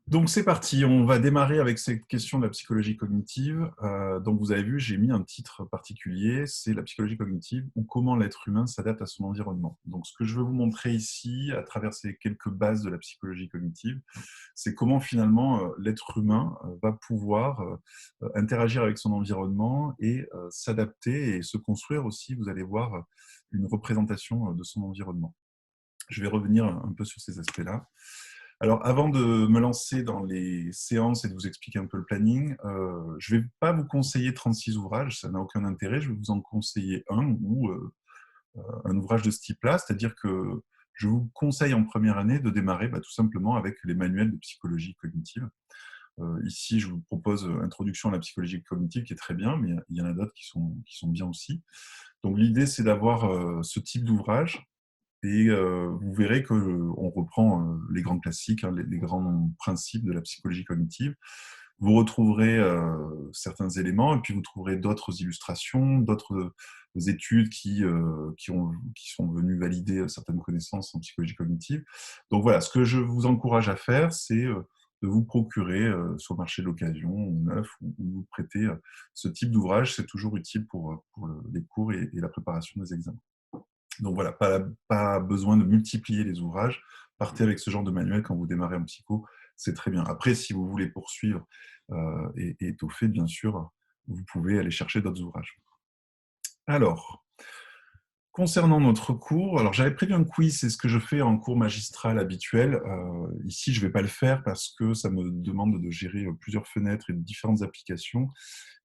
Donc c'est parti, on va démarrer avec cette question de la psychologie cognitive. Donc vous avez vu, j'ai mis un titre particulier, c'est la psychologie cognitive ou comment l'être humain s'adapte à son environnement. Donc ce que je veux vous montrer ici, à travers ces quelques bases de la psychologie cognitive, c'est comment finalement l'être humain va pouvoir interagir avec son environnement et s'adapter et se construire aussi, vous allez voir, une représentation de son environnement. Je vais revenir un peu sur ces aspects-là. Alors, avant de me lancer dans les séances et de vous expliquer un peu le planning, je ne vais pas vous conseiller 36 ouvrages, ça n'a aucun intérêt. Je vais vous en conseiller un ou un ouvrage de ce type-là, c'est-à-dire que je vous conseille en première année de démarrer tout simplement avec les manuels de psychologie cognitive. Ici, je vous propose Introduction à la psychologie cognitive, qui est très bien, mais il y en a d'autres qui sont bien aussi. Donc, l'idée, c'est d'avoir ce type d'ouvrage et vous verrez qu'on reprend les grands classiques, hein, les grands principes de la psychologie cognitive. Vous retrouverez certains éléments et puis vous trouverez d'autres illustrations, d'autres études qui sont venues valider certaines connaissances en psychologie cognitive. Donc voilà, ce que je vous encourage à faire, c'est de vous procurer sur le marché de l'occasion ou neuf ou vous prêter ce type d'ouvrage. C'est toujours utile pour les cours et la préparation des examens. Donc voilà, pas besoin de multiplier les ouvrages. Partez avec ce genre de manuel quand vous démarrez en psycho, c'est très bien. Après, si vous voulez poursuivre et étoffer, bien sûr, vous pouvez aller chercher d'autres ouvrages. Alors, concernant notre cours, alors j'avais prévu un quiz, c'est ce que je fais en cours magistral habituel. Ici, je ne vais pas le faire parce que ça me demande de gérer plusieurs fenêtres et différentes applications.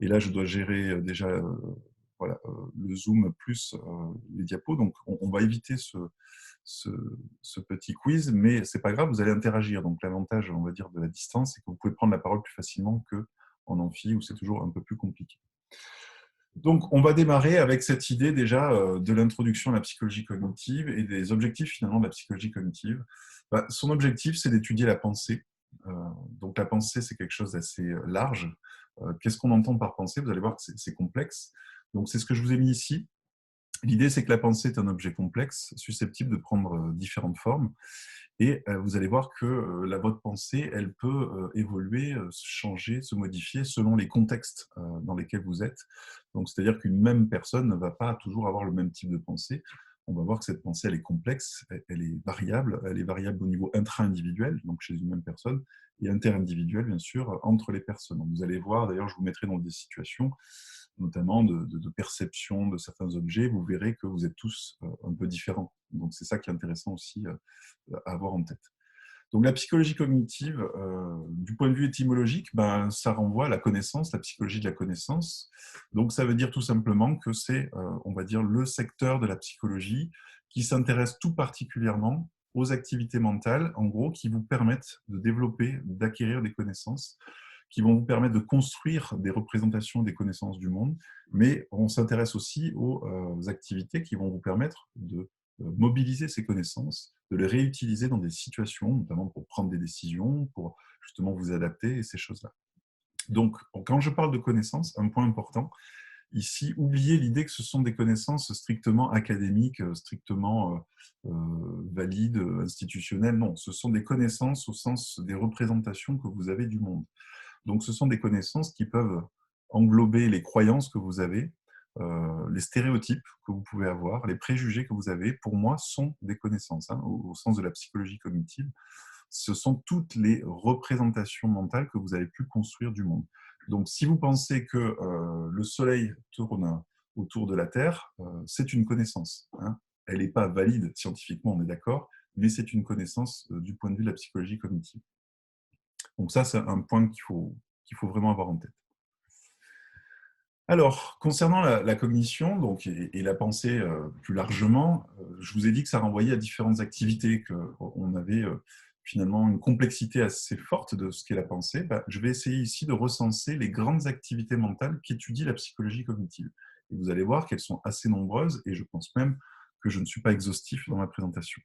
Et là, je dois gérer déjà voilà, le Zoom plus les diapos. Donc, on va éviter ce, ce petit quiz, mais c'est pas grave, vous allez interagir. Donc, l'avantage, on va dire, de la distance, c'est que vous pouvez prendre la parole plus facilement qu'en amphi, où c'est toujours un peu plus compliqué. Donc, on va démarrer avec cette idée déjà de l'introduction à la psychologie cognitive et des objectifs finalement de la psychologie cognitive. Son objectif, c'est d'étudier la pensée. Euh, donc, la pensée, c'est quelque chose d'assez large. Qu'est-ce qu'on entend par pensée? Vous allez voir que c'est complexe. Donc, c'est ce que je vous ai mis ici. L'idée, c'est que la pensée est un objet complexe, susceptible de prendre différentes formes. Et vous allez voir que votre pensée, elle peut évoluer, changer, se modifier selon les contextes dans lesquels vous êtes. Donc, c'est-à-dire qu'une même personne ne va pas toujours avoir le même type de pensée. On va voir que cette pensée, elle est complexe, elle est variable au niveau intra-individuel, donc chez une même personne, et inter-individuel, bien sûr, entre les personnes. Donc, vous allez voir, d'ailleurs, je vous mettrai dans des situations, notamment de perception de certains objets, vous verrez que vous êtes tous un peu différents. Donc, c'est ça qui est intéressant aussi à avoir en tête. Donc la psychologie cognitive, du point de vue étymologique, ça renvoie à la connaissance, la psychologie de la connaissance. Donc ça veut dire tout simplement que c'est, on va dire, le secteur de la psychologie qui s'intéresse tout particulièrement aux activités mentales, en gros, qui vous permettent de développer, d'acquérir des connaissances, qui vont vous permettre de construire des représentations des connaissances du monde, mais on s'intéresse aussi aux activités qui vont vous permettre de mobiliser ces connaissances, de les réutiliser dans des situations, notamment pour prendre des décisions, pour justement vous adapter et ces choses-là. Donc, quand je parle de connaissances, un point important, ici, oubliez l'idée que ce sont des connaissances strictement académiques, strictement valides, institutionnelles. Non, ce sont des connaissances au sens des représentations que vous avez du monde. Donc, ce sont des connaissances qui peuvent englober les croyances que vous avez, les stéréotypes que vous pouvez avoir, les préjugés que vous avez, pour moi, sont des connaissances, hein, au sens de la psychologie cognitive. Ce sont toutes les représentations mentales que vous avez pu construire du monde. Donc, si vous pensez que le Soleil tourne autour de la Terre, c'est une connaissance, hein. Elle n'est pas valide scientifiquement, on est d'accord, mais c'est une connaissance du point de vue de la psychologie cognitive. Donc ça, c'est un point qu'il faut vraiment avoir en tête. Alors, concernant la cognition donc, et la pensée plus largement, je vous ai dit que ça renvoyait à différentes activités, qu'on avait finalement une complexité assez forte de ce qu'est la pensée. Je vais essayer ici de recenser les grandes activités mentales qu'étudie la psychologie cognitive. Et vous allez voir qu'elles sont assez nombreuses et je pense même que je ne suis pas exhaustif dans ma présentation.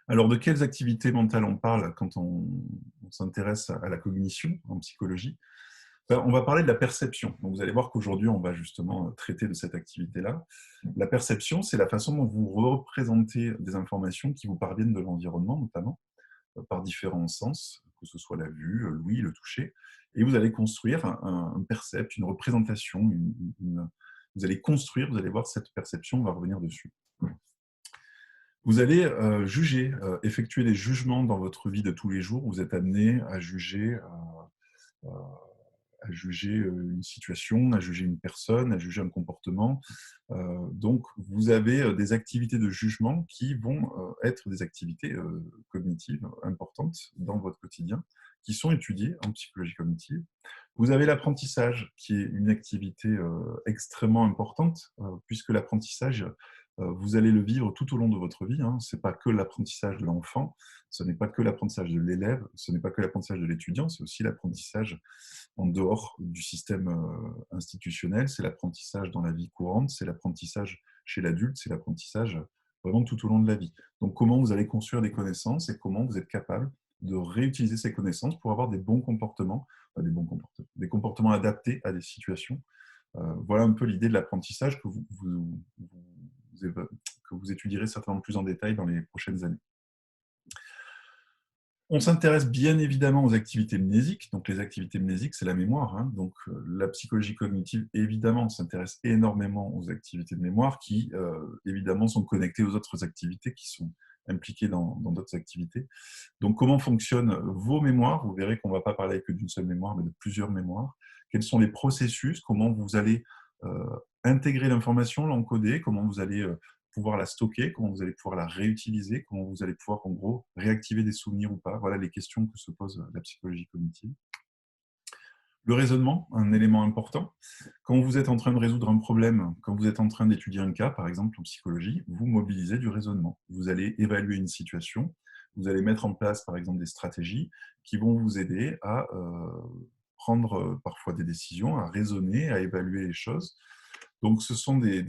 Alors, de quelles activités mentales on parle quand on s'intéresse à la cognition en psychologie? On va parler de la perception. Donc, vous allez voir qu'aujourd'hui, on va justement traiter de cette activité-là. La perception, c'est la façon dont vous représentez des informations qui vous parviennent de l'environnement, notamment, par différents sens que ce soit la vue, l'ouïe, le toucher, et vous allez construire un percept, une représentation, vous allez construire, vous allez voir cette perception, on va revenir dessus. Vous allez juger, effectuer des jugements dans votre vie de tous les jours. Vous êtes amené à juger, une situation, à juger une personne, à juger un comportement. Donc, vous avez des activités de jugement qui vont être des activités cognitives importantes dans votre quotidien, qui sont étudiées en psychologie cognitive. Vous avez l'apprentissage, qui est une activité extrêmement importante, puisque l'apprentissage, vous allez le vivre tout au long de votre vie. Ce n'est pas que l'apprentissage de l'enfant, ce n'est pas que l'apprentissage de l'élève, ce n'est pas que l'apprentissage de l'étudiant, c'est aussi l'apprentissage en dehors du système institutionnel, c'est l'apprentissage dans la vie courante, c'est l'apprentissage chez l'adulte, c'est l'apprentissage vraiment tout au long de la vie. Donc, comment vous allez construire des connaissances et comment vous êtes capable de réutiliser ces connaissances pour avoir des bons comportements, des comportements adaptés à des situations. Voilà un peu l'idée de l'apprentissage que vous étudierez certainement plus en détail dans les prochaines années. On s'intéresse bien évidemment aux activités mnésiques. Donc, les activités mnésiques, c'est la mémoire. Donc, la psychologie cognitive, évidemment, s'intéresse énormément aux activités de mémoire qui, évidemment, sont connectées aux autres activités qui sont impliquées dans d'autres activités. Donc, comment fonctionnent vos mémoires? Vous verrez qu'on ne va pas parler que d'une seule mémoire, mais de plusieurs mémoires. Quels sont les processus? Comment vous allez intégrer l'information, l'encoder? Comment vous allez pouvoir la stocker, comment vous allez pouvoir la réutiliser, comment vous allez pouvoir, en gros, réactiver des souvenirs ou pas. Voilà les questions que se pose la psychologie cognitive. Le raisonnement, un élément important. Quand vous êtes en train de résoudre un problème, quand vous êtes en train d'étudier un cas, par exemple en psychologie, vous mobilisez du raisonnement. Vous allez évaluer une situation, vous allez mettre en place, par exemple, des stratégies qui vont vous aider à prendre parfois des décisions, à raisonner, à évaluer les choses. Donc, ce sont des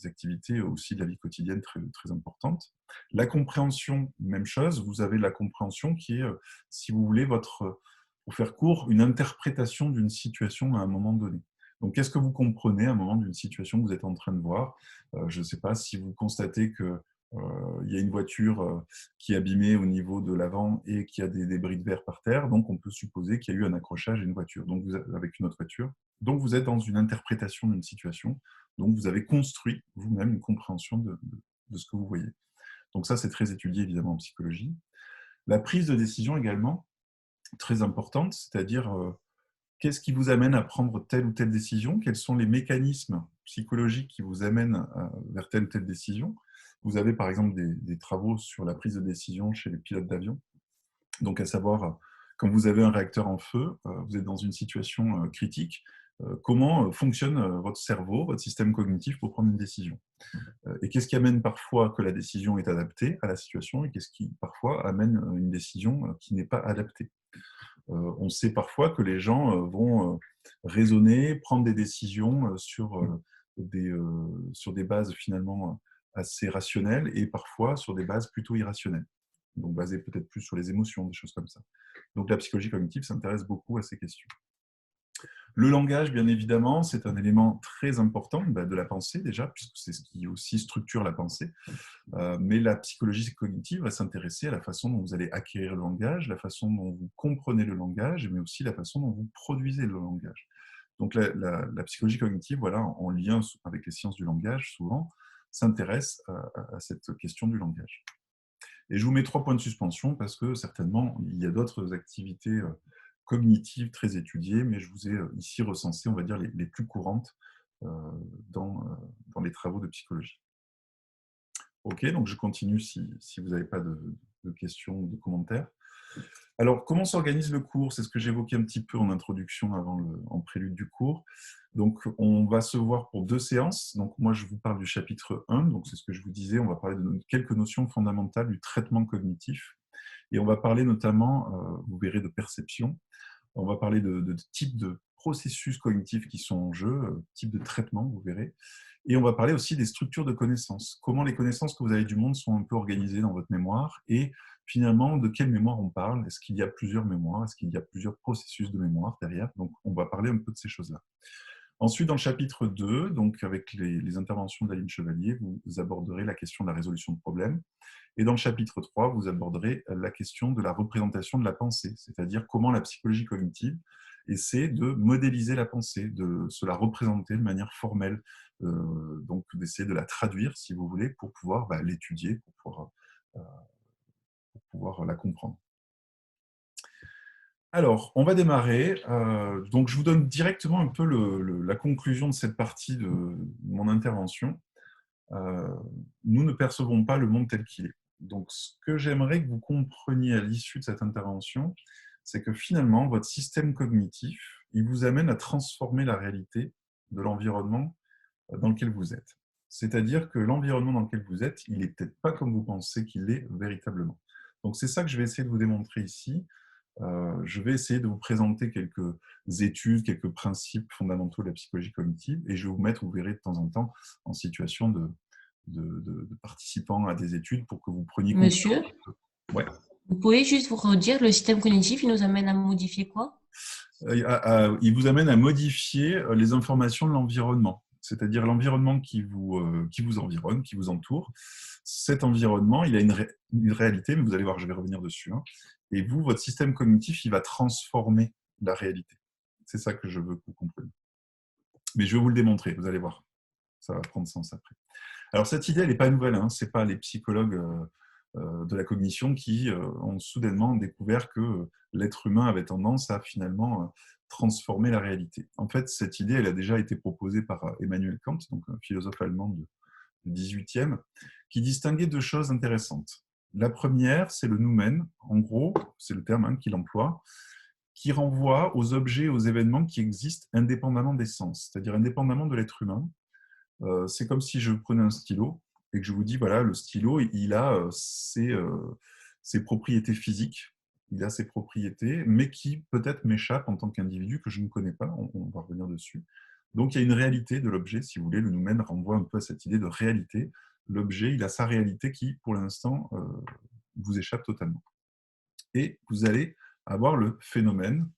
activités aussi de la vie quotidienne très, très importantes. La compréhension, même chose. Vous avez la compréhension qui est, si vous voulez, pour faire court, une interprétation d'une situation à un moment donné. Donc, qu'est-ce que vous comprenez à un moment d'une situation que vous êtes en train de voir? Je ne sais pas si vous constatez que il y a une voiture qui est abîmée au niveau de l'avant et qui a des débris de verre par terre. Donc, on peut supposer qu'il y a eu un accrochage à une voiture, donc avec une autre voiture. Donc, vous êtes dans une interprétation d'une situation. Donc, vous avez construit vous-même une compréhension de ce que vous voyez. Donc, ça, c'est très étudié, évidemment, en psychologie. La prise de décision également, très importante, c'est-à-dire qu'est-ce qui vous amène à prendre telle ou telle décision? Quels sont les mécanismes psychologiques qui vous amènent vers telle ou telle décision? Vous avez par exemple des travaux sur la prise de décision chez les pilotes d'avion. Donc, à savoir, quand vous avez un réacteur en feu, vous êtes dans une situation critique, comment fonctionne votre cerveau, votre système cognitif pour prendre une décision? Et qu'est-ce qui amène parfois que la décision est adaptée à la situation et qu'est-ce qui parfois amène une décision qui n'est pas adaptée? On sait parfois que les gens vont raisonner, prendre des décisions sur des bases finalement assez rationnelles et parfois sur des bases plutôt irrationnelles. Donc basées peut-être plus sur les émotions, des choses comme ça. Donc la psychologie cognitive s'intéresse beaucoup à ces questions. Le langage, bien évidemment, c'est un élément très important de la pensée déjà, puisque c'est ce qui aussi structure la pensée. Mais la psychologie cognitive va s'intéresser à la façon dont vous allez acquérir le langage, la façon dont vous comprenez le langage, mais aussi la façon dont vous produisez le langage. Donc la psychologie cognitive, voilà, en lien avec les sciences du langage, souvent, s'intéresse à cette question du langage. Et je vous mets 3 points de suspension parce que certainement, il y a d'autres activités cognitives très étudiées, mais je vous ai ici recensé, on va dire, les plus courantes dans les travaux de psychologie. Ok, donc je continue si vous n'avez pas de questions ou de commentaires. Alors, comment s'organise le cours? C'est ce que j'évoquais un petit peu en introduction, en prélude du cours. Donc, on va se voir pour 2 séances. Donc, moi, je vous parle du chapitre 1. Donc, c'est ce que je vous disais. On va parler de quelques notions fondamentales du traitement cognitif. Et on va parler notamment, vous verrez, de perception. On va parler de types de processus cognitifs qui sont en jeu, type de traitement, vous verrez. Et on va parler aussi des structures de connaissances. Comment les connaissances que vous avez du monde sont un peu organisées dans votre mémoire et finalement, de quelle mémoire on parle? Est-ce qu'il y a plusieurs mémoires? Est-ce qu'il y a plusieurs processus de mémoire derrière? Donc, on va parler un peu de ces choses-là. Ensuite, dans le chapitre 2, donc avec les interventions d'Aline Chevalier, vous aborderez la question de la résolution de problèmes. Et dans le chapitre 3, vous aborderez la question de la représentation de la pensée, c'est-à-dire comment la psychologie cognitive essaie de modéliser la pensée, de se la représenter de manière formelle, donc d'essayer de la traduire, si vous voulez, pour pouvoir l'étudier, pour pouvoir la comprendre. Alors, on va démarrer. Donc, je vous donne directement un peu la conclusion de cette partie de mon intervention. Nous ne percevons pas le monde tel qu'il est. Donc, ce que j'aimerais que vous compreniez à l'issue de cette intervention, c'est que finalement, votre système cognitif, il vous amène à transformer la réalité de l'environnement dans lequel vous êtes. C'est-à-dire que l'environnement dans lequel vous êtes, il n'est peut-être pas comme vous pensez qu'il est véritablement. Donc, c'est ça que je vais essayer de vous démontrer ici. Je vais essayer de vous présenter quelques études, quelques principes fondamentaux de la psychologie cognitive, et je vais vous mettre, vous verrez de temps en temps, en situation de participants à des études pour que vous preniez Monsieur, conscience. Ouais. vous pouvez juste vous redire, le système cognitif, il nous amène à modifier quoi? Il vous amène à modifier les informations de l'environnement, c'est-à-dire l'environnement qui vous environne, qui vous entoure. Cet environnement, il a une réalité, mais vous allez voir, je vais revenir dessus. Hein. Et vous, votre système cognitif, il va transformer la réalité. C'est ça que je veux que vous compreniez. Mais je vais vous le démontrer, vous allez voir. Ça va prendre sens après. Alors, cette idée, elle n'est pas nouvelle. Hein. Ce n'est pas les psychologues de la cognition qui ont soudainement découvert que l'être humain avait tendance à finalement transformer la réalité. En fait, cette idée, elle a déjà été proposée par Emmanuel Kant, donc un philosophe allemand du XVIIIe, qui distinguait deux choses intéressantes. La première, c'est le noumen. En gros, c'est le terme qu'il emploie, qui renvoie aux objets, aux événements qui existent indépendamment des sens, c'est-à-dire indépendamment de l'être humain. C'est comme si je prenais un stylo et que je vous dis, voilà, le stylo, il a ses propriétés physiques, il a ses propriétés, mais qui peut-être m'échappent en tant qu'individu que je ne connais pas, on va revenir dessus. Donc il y a une réalité de l'objet, si vous voulez, le noumen renvoie un peu à cette idée de réalité. L'objet, il a sa réalité qui, pour l'instant, vous échappe totalement. Et vous allez avoir le phénomène,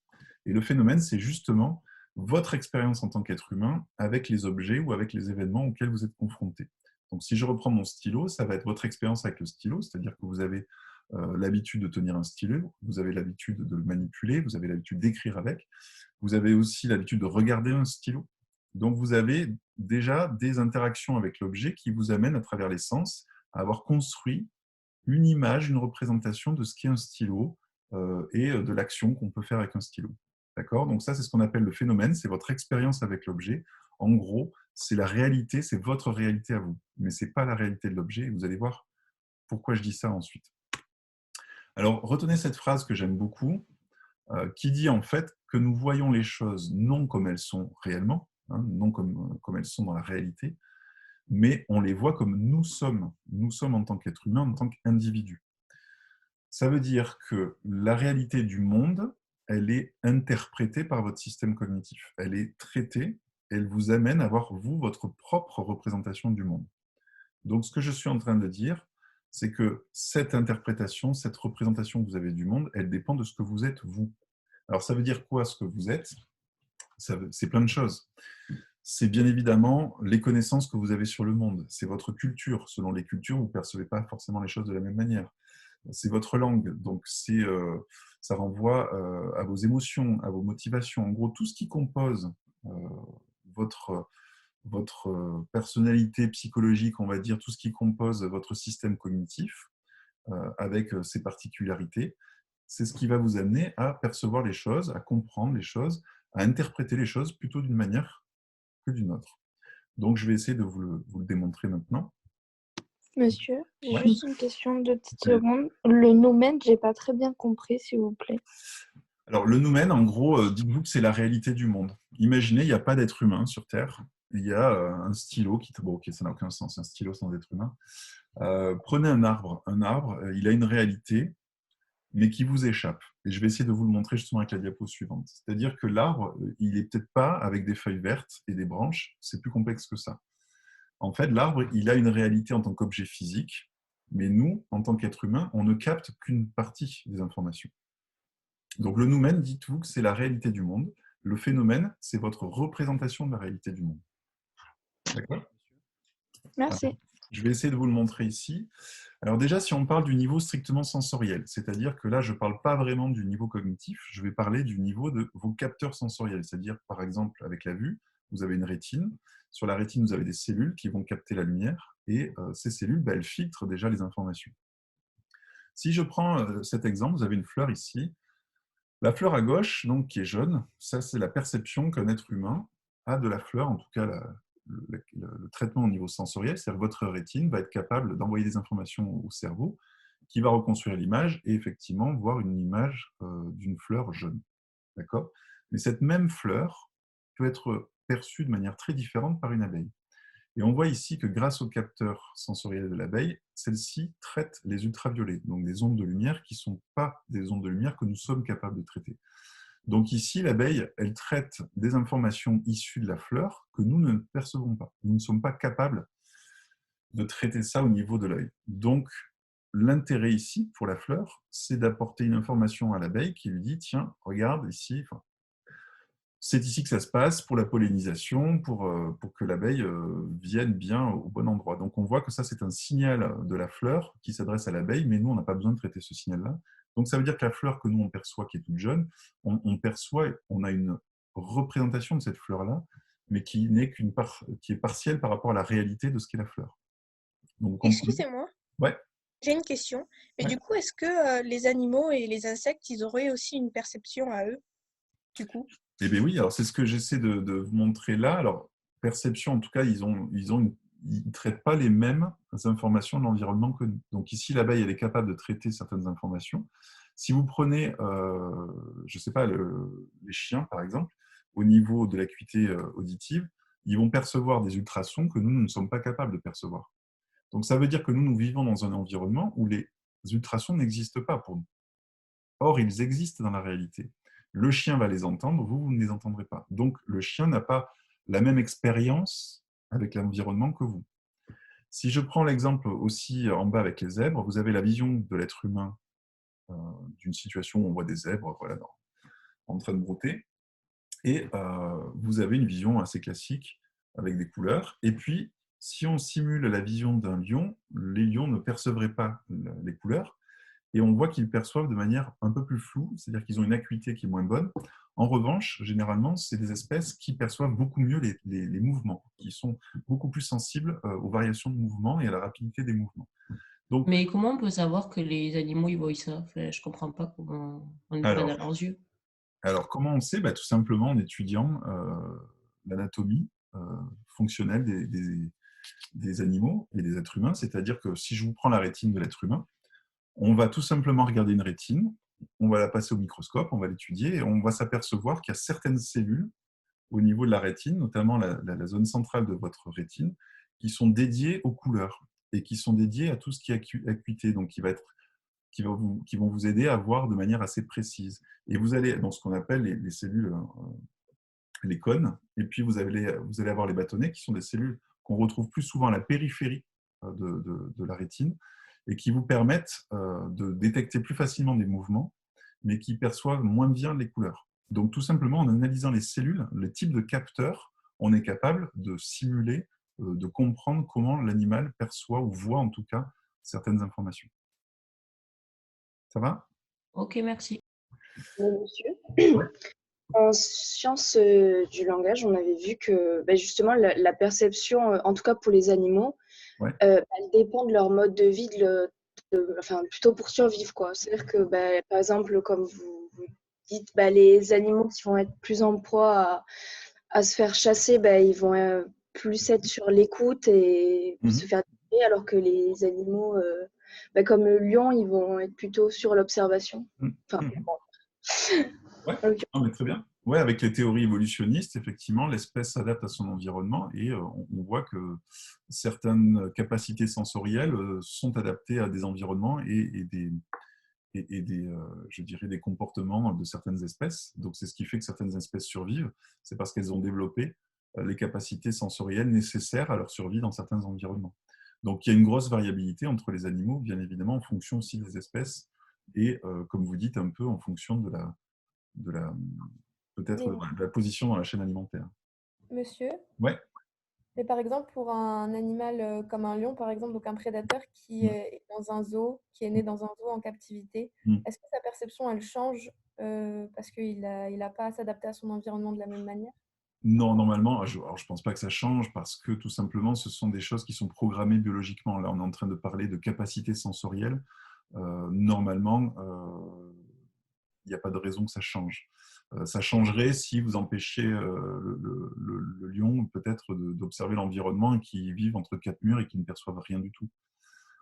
et le phénomène, c'est justement votre expérience en tant qu'être humain avec les objets ou avec les événements auxquels vous êtes confronté. Donc, si je reprends mon stylo, ça va être votre expérience avec le stylo, c'est-à-dire que vous avez l'habitude de tenir un stylo, vous avez l'habitude de le manipuler, vous avez l'habitude d'écrire avec, vous avez aussi l'habitude de regarder un stylo. Donc, vous avez déjà des interactions avec l'objet qui vous amènent, à travers les sens, à avoir construit une image, une représentation de ce qu'est un stylo et de l'action qu'on peut faire avec un stylo. D'accord? Donc ça, c'est ce qu'on appelle le phénomène, c'est votre expérience avec l'objet. En gros, c'est la réalité, c'est votre réalité à vous, mais ce n'est pas la réalité de l'objet. Et vous allez voir pourquoi je dis ça ensuite. Alors, retenez cette phrase que j'aime beaucoup, qui dit en fait que nous voyons les choses non comme elles sont réellement, hein, non comme elles sont dans la réalité, mais on les voit comme nous sommes en tant qu'être humain, en tant qu'individu. Ça veut dire que la réalité du monde, elle est interprétée par votre système cognitif. Elle est traitée, elle vous amène à avoir, vous, votre propre représentation du monde. Donc, ce que je suis en train de dire, c'est que cette interprétation, cette représentation que vous avez du monde, elle dépend de ce que vous êtes, vous. Alors, ça veut dire quoi, ce que vous êtes? C'est plein de choses. C'est bien évidemment les connaissances que vous avez sur le monde. C'est votre culture. Selon les cultures, vous ne percevez pas forcément les choses de la même manière. C'est votre langue, donc ça renvoie à vos émotions, à vos motivations. En gros, tout ce qui compose votre, votre personnalité psychologique, on va dire, tout ce qui compose votre système cognitif, avec ses particularités, c'est ce qui va vous amener à percevoir les choses, à comprendre les choses, à interpréter les choses plutôt d'une manière que d'une autre. Donc, je vais essayer de vous le démontrer maintenant. Monsieur, j'ai Ouais. juste une question de petites secondes. Le noumen, j'ai pas très bien compris, s'il vous plaît. Alors, le noumen, en gros, dites-vous que c'est la réalité du monde. Imaginez, il n'y a pas d'être humain sur Terre. Il y a un stylo qui... Bon, ok, ça n'a aucun sens, un stylo sans être humain. Prenez un arbre. Un arbre, il a une réalité, mais qui vous échappe. Et je vais essayer de vous le montrer justement avec la diapo suivante. C'est-à-dire que l'arbre, il n'est peut-être pas avec des feuilles vertes et des branches. C'est plus complexe que ça. En fait, l'arbre, il a une réalité en tant qu'objet physique, mais nous, en tant qu'être humain, on ne capte qu'une partie des informations. Donc le noumen, dites-vous que c'est la réalité du monde. Le phénomène, c'est votre représentation de la réalité du monde. D'accord ? Merci. Je vais essayer de vous le montrer ici. Alors déjà, si on parle du niveau strictement sensoriel, c'est-à-dire que là, je ne parle pas vraiment du niveau cognitif, je vais parler du niveau de vos capteurs sensoriels. C'est-à-dire, par exemple, avec la vue, vous avez une rétine. Sur la rétine, vous avez des cellules qui vont capter la lumière et ces cellules, elles filtrent déjà les informations. Si je prends cet exemple, vous avez une fleur ici. La fleur à gauche, donc, qui est jaune, ça c'est la perception qu'un être humain a de la fleur, en tout cas le traitement au niveau sensoriel, c'est-à-dire que votre rétine va être capable d'envoyer des informations au cerveau qui va reconstruire l'image et effectivement voir une image d'une fleur jaune. D'accord ? Mais cette même fleur peut être perçue de manière très différente par une abeille. Et on voit ici que grâce au capteur sensoriel de l'abeille, celle-ci traite les ultraviolets, donc des ondes de lumière qui ne sont pas des ondes de lumière que nous sommes capables de traiter. Donc ici, l'abeille, elle traite des informations issues de la fleur que nous ne percevons pas. Nous ne sommes pas capables de traiter ça au niveau de l'œil. Donc, l'intérêt ici, pour la fleur, c'est d'apporter une information à l'abeille qui lui dit, tiens, regarde ici, c'est ici que ça se passe pour la pollinisation, pour que l'abeille vienne bien au bon endroit. Donc on voit que ça, c'est un signal de la fleur qui s'adresse à l'abeille, mais nous, on n'a pas besoin de traiter ce signal-là. Donc ça veut dire que la fleur que nous, on perçoit, qui est toute jeune, on perçoit, on a une représentation de cette fleur-là, mais qui n'est qui est partielle par rapport à la réalité de ce qu'est la fleur. Donc, vous comprenez ? Excusez-moi, Ouais. j'ai une question. Mais Ouais. du coup, est-ce que les animaux et les insectes, ils auraient aussi une perception à eux, du coup? Eh bien oui, alors c'est ce que j'essaie de vous montrer là. Alors, perception, en tout cas, ils ne traitent pas les mêmes informations de l'environnement que nous. Donc ici, l'abeille, elle est capable de traiter certaines informations. Si vous prenez, je ne sais pas, les chiens, par exemple, au niveau de l'acuité auditive, ils vont percevoir des ultrasons que nous ne sommes pas capables de percevoir. Donc ça veut dire que nous vivons dans un environnement où les ultrasons n'existent pas pour nous. Or, ils existent dans la réalité. Le chien va les entendre, vous ne les entendrez pas. Donc, le chien n'a pas la même expérience avec l'environnement que vous. Si je prends l'exemple aussi en bas avec les zèbres, vous avez la vision de l'être humain d'une situation où on voit des zèbres en train de brouter, et vous avez une vision assez classique avec des couleurs. Et puis, si on simule la vision d'un lion, les lions ne percevraient pas les couleurs, et on voit qu'ils perçoivent de manière un peu plus floue, c'est-à-dire qu'ils ont une acuité qui est moins bonne. En revanche, généralement, c'est des espèces qui perçoivent beaucoup mieux les mouvements, qui sont beaucoup plus sensibles aux variations de mouvement et à la rapidité des mouvements. Donc, Mais comment on peut savoir que les animaux, ils voient ça? Enfin, je comprends pas comment on n'est pas dans leurs yeux. alors, comment on sait ? Tout simplement en étudiant l'anatomie fonctionnelle des animaux et des êtres humains. C'est-à-dire que si je vous prends la rétine de l'être humain, on va tout simplement regarder une rétine, on va la passer au microscope, on va l'étudier et on va s'apercevoir qu'il y a certaines cellules au niveau de la rétine, notamment la zone centrale de votre rétine, qui sont dédiées aux couleurs et qui sont dédiées à tout ce qui est acuité, donc qui vont vous aider à voir de manière assez précise. Et vous allez dans ce qu'on appelle les cellules, les cônes, et puis vous allez avoir les bâtonnets, qui sont des cellules qu'on retrouve plus souvent à la périphérie de la rétine, et qui vous permettent de détecter plus facilement des mouvements, mais qui perçoivent moins bien les couleurs. Donc tout simplement, en analysant les cellules, les types de capteurs, on est capable de simuler, de comprendre comment l'animal perçoit ou voit en tout cas certaines informations. Ça va ? Ok, merci. Monsieur, en sciences du langage, on avait vu que justement la perception, en tout cas pour les animaux, Ouais. elle dépend de leur mode de vie, plutôt pour survivre, quoi. C'est-à-dire que, par exemple, comme vous dites, les animaux qui vont être plus en proie à se faire chasser, ils vont plus être sur l'écoute et se faire tuer, alors que les animaux, comme le lion, ils vont être plutôt sur l'observation. Ouais, non, mais très bien. Ouais, avec les théories évolutionnistes, effectivement, l'espèce s'adapte à son environnement et on voit que certaines capacités sensorielles sont adaptées à des environnements et je dirais, des comportements de certaines espèces. Donc, c'est ce qui fait que certaines espèces survivent. C'est parce qu'elles ont développé les capacités sensorielles nécessaires à leur survie dans certains environnements. Donc, il y a une grosse variabilité entre les animaux, bien évidemment, en fonction aussi des espèces et, comme vous dites, un peu en fonction de peut-être Mais- la position dans la chaîne alimentaire. Monsieur, Ouais. mais par exemple, pour un animal comme un lion, par exemple, donc un prédateur qui Mm. est dans un zoo, qui est né dans un zoo en captivité, Mm. est-ce que sa perception, elle change parce qu'il a pas à s'adapter à son environnement de la même manière? Non, normalement, alors je pense pas que ça change parce que tout simplement, ce sont des choses qui sont programmées biologiquement. Là, on est en train de parler de capacité sensorielle. Normalement, il n'y a pas de raison que ça change. Ça changerait si vous empêchez le lion peut-être d'observer l'environnement et qu'il vive entre quatre murs et qu'il ne perçoive rien du tout.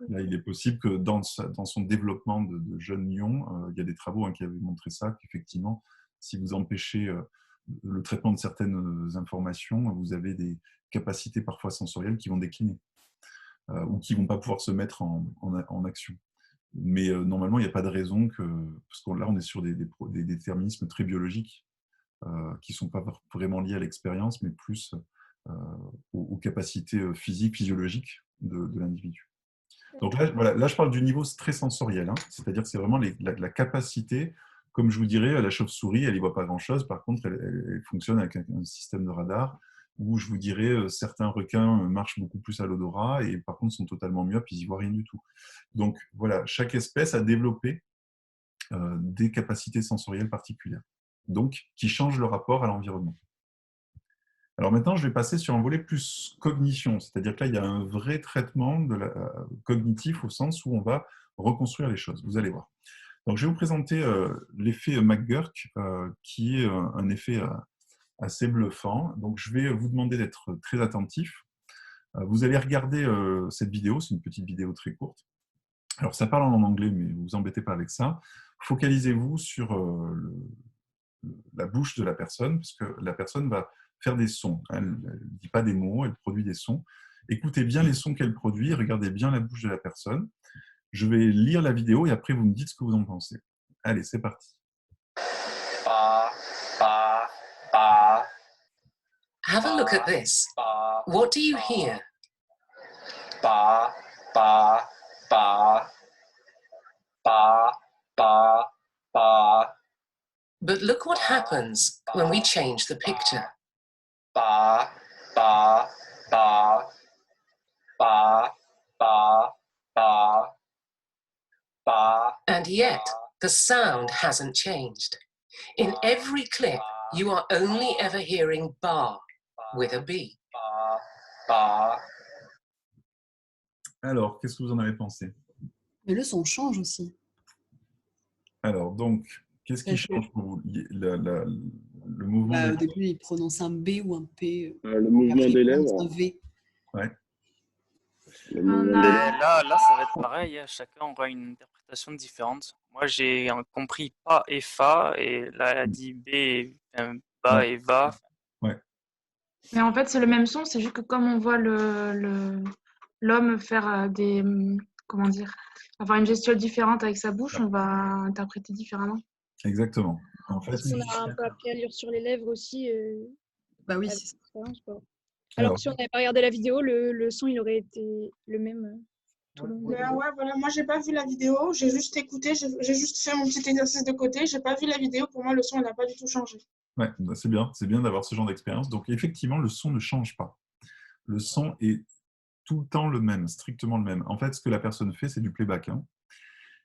Là, il est possible que dans son développement de jeune lion, il y a des travaux qui avaient montré ça, qu'effectivement, si vous empêchez le traitement de certaines informations, vous avez des capacités parfois sensorielles qui vont décliner ou qui ne vont pas pouvoir se mettre en action. Mais normalement, il n'y a pas de raison que... Parce que là, on est sur des déterminismes très biologiques qui ne sont pas vraiment liés à l'expérience, mais plus aux capacités physiques, physiologiques de l'individu. Donc là, voilà, là, je parle du niveau très sensoriel, hein. C'est-à-dire que c'est vraiment la capacité, comme je vous dirais, la chauve-souris, elle n'y voit pas grand-chose, par contre, elle fonctionne avec un système de radar, où je vous dirais, certains requins marchent beaucoup plus à l'odorat, et par contre sont totalement myopes, ils n'y voient rien du tout. Donc voilà, chaque espèce a développé des capacités sensorielles particulières, donc qui changent le rapport à l'environnement. Alors maintenant, je vais passer sur un volet plus cognition, c'est-à-dire que là, il y a un vrai traitement cognitif au sens où on va reconstruire les choses. Vous allez voir. Donc, je vais vous présenter l'effet McGurk, qui est un effet assez bluffant. Donc, je vais vous demander d'être très attentif. Vous allez regarder cette vidéo, c'est une petite vidéo très courte. Alors, ça parle en anglais, mais ne vous embêtez pas avec ça. Focalisez-vous sur la bouche de la personne, parce que la personne va faire des sons. Elle ne dit pas des mots, elle produit des sons. Écoutez bien les sons qu'elle produit, regardez bien la bouche de la personne. Je vais lire la vidéo et après vous me dites ce que vous en pensez. Allez, c'est parti. Ba, ba, ba. Have a look at this. What do you hear? Ba, ba, ba. Ba, ba, ba. But look what happens when we change the picture. Ba, ba, ba. Ba, ba, ba. Ba. And yet, the sound hasn't changed. In every clip, you are only ever hearing ba with a B. Ba, ba. Alors, qu'est-ce que vous en avez pensé? Mais le son change aussi. Alors, donc, qu'est-ce qui change pour vous? Le mouvement Au début, il prononce un B ou un P. Le mouvement Après, des il prononce lèvres. un V. Ouais. Le mouvement des lèvres. Là, ça va être pareil. Chacun aura une interprétation différente. Moi, j'ai compris pas et fa, et là, elle a dit B et ba Ouais. et va. Ouais. Mais en fait, c'est le même son, c'est juste que comme on voit l'homme faire comment dire, avoir une gestuelle différente avec sa bouche, on va interpréter différemment. Exactement. En fait, Parce qu'on a un peu appris à lire sur les lèvres aussi. Bah oui, avec c'est ça. l'expérience, quoi. Alors, Alors que si on n'avait pas regardé la vidéo, le son il aurait été le même tout le long. Ben ouais, voilà. Moi, j'ai pas vu la vidéo, j'ai juste écouté, j'ai juste fait mon petit exercice de côté, j'ai pas vu la vidéo. Pour moi, le son, il n'a pas du tout changé. ouais, bah, c'est bien d'avoir ce genre d'expérience. Donc, effectivement, le son ne change pas. Le son est tout le temps le même, strictement le même. En fait, ce que la personne fait, c'est du playback, hein.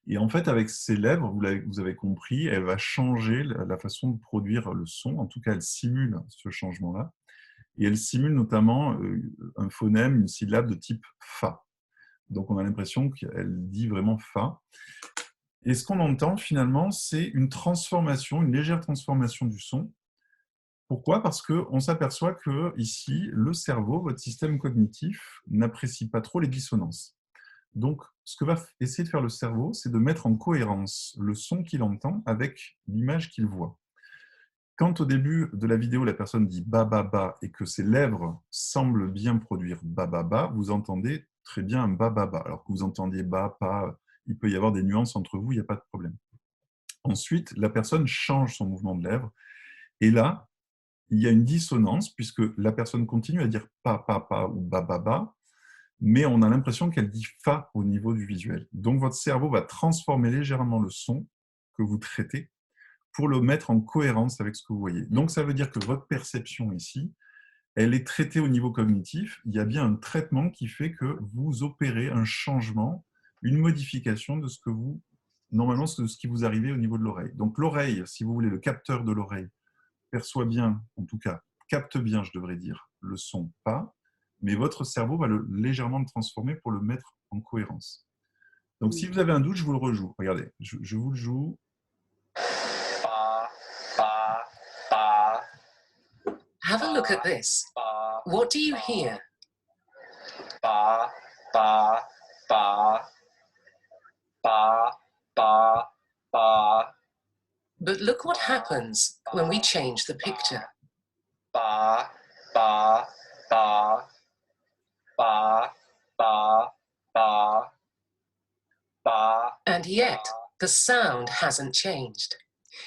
Et en fait, avec ses lèvres, vous avez compris, elle va changer la façon de produire le son. En tout cas, elle simule ce changement-là. Et elle simule notamment un phonème, une syllabe de type fa. Donc, on a l'impression qu'elle dit vraiment fa. Et ce qu'on entend, finalement, c'est une transformation, une légère transformation du son. Pourquoi? Parce qu'on s'aperçoit que ici, le cerveau, votre système cognitif, n'apprécie pas trop les dissonances. Donc, ce que va essayer de faire le cerveau, c'est de mettre en cohérence le son qu'il entend avec l'image qu'il voit. Quand au début de la vidéo, la personne dit ba ba ba et que ses lèvres semblent bien produire ba ba ba, vous entendez très bien un ba ba ba. Alors que vous entendiez ba, pa, il peut y avoir des nuances entre vous, il n'y a pas de problème. Ensuite, la personne change son mouvement de lèvres et là, il y a une dissonance puisque la personne continue à dire pa pa pa ou ba ba ba, mais on a l'impression qu'elle dit fa au niveau du visuel. Donc votre cerveau va transformer légèrement le son que vous traitez pour le mettre en cohérence avec ce que vous voyez. Donc, ça veut dire que votre perception ici, elle est traitée au niveau cognitif. Il y a bien un traitement qui fait que vous opérez un changement, une modification de ce que vous, normalement, de ce qui vous arrivait au niveau de l'oreille. Donc, l'oreille, si vous voulez, le capteur de l'oreille perçoit bien, en tout cas, capte bien, je devrais dire, le son pas, mais votre cerveau va légèrement le transformer pour le mettre en cohérence. Donc, si vous avez un doute, je vous le rejoue. Regardez, je vous le joue. Have a look at this. What do you hear? Ba, ba, ba. Ba, ba, ba. But look what happens when we change the picture. Ba, ba, ba. Ba, ba, ba. Ba. And yet, the sound hasn't changed.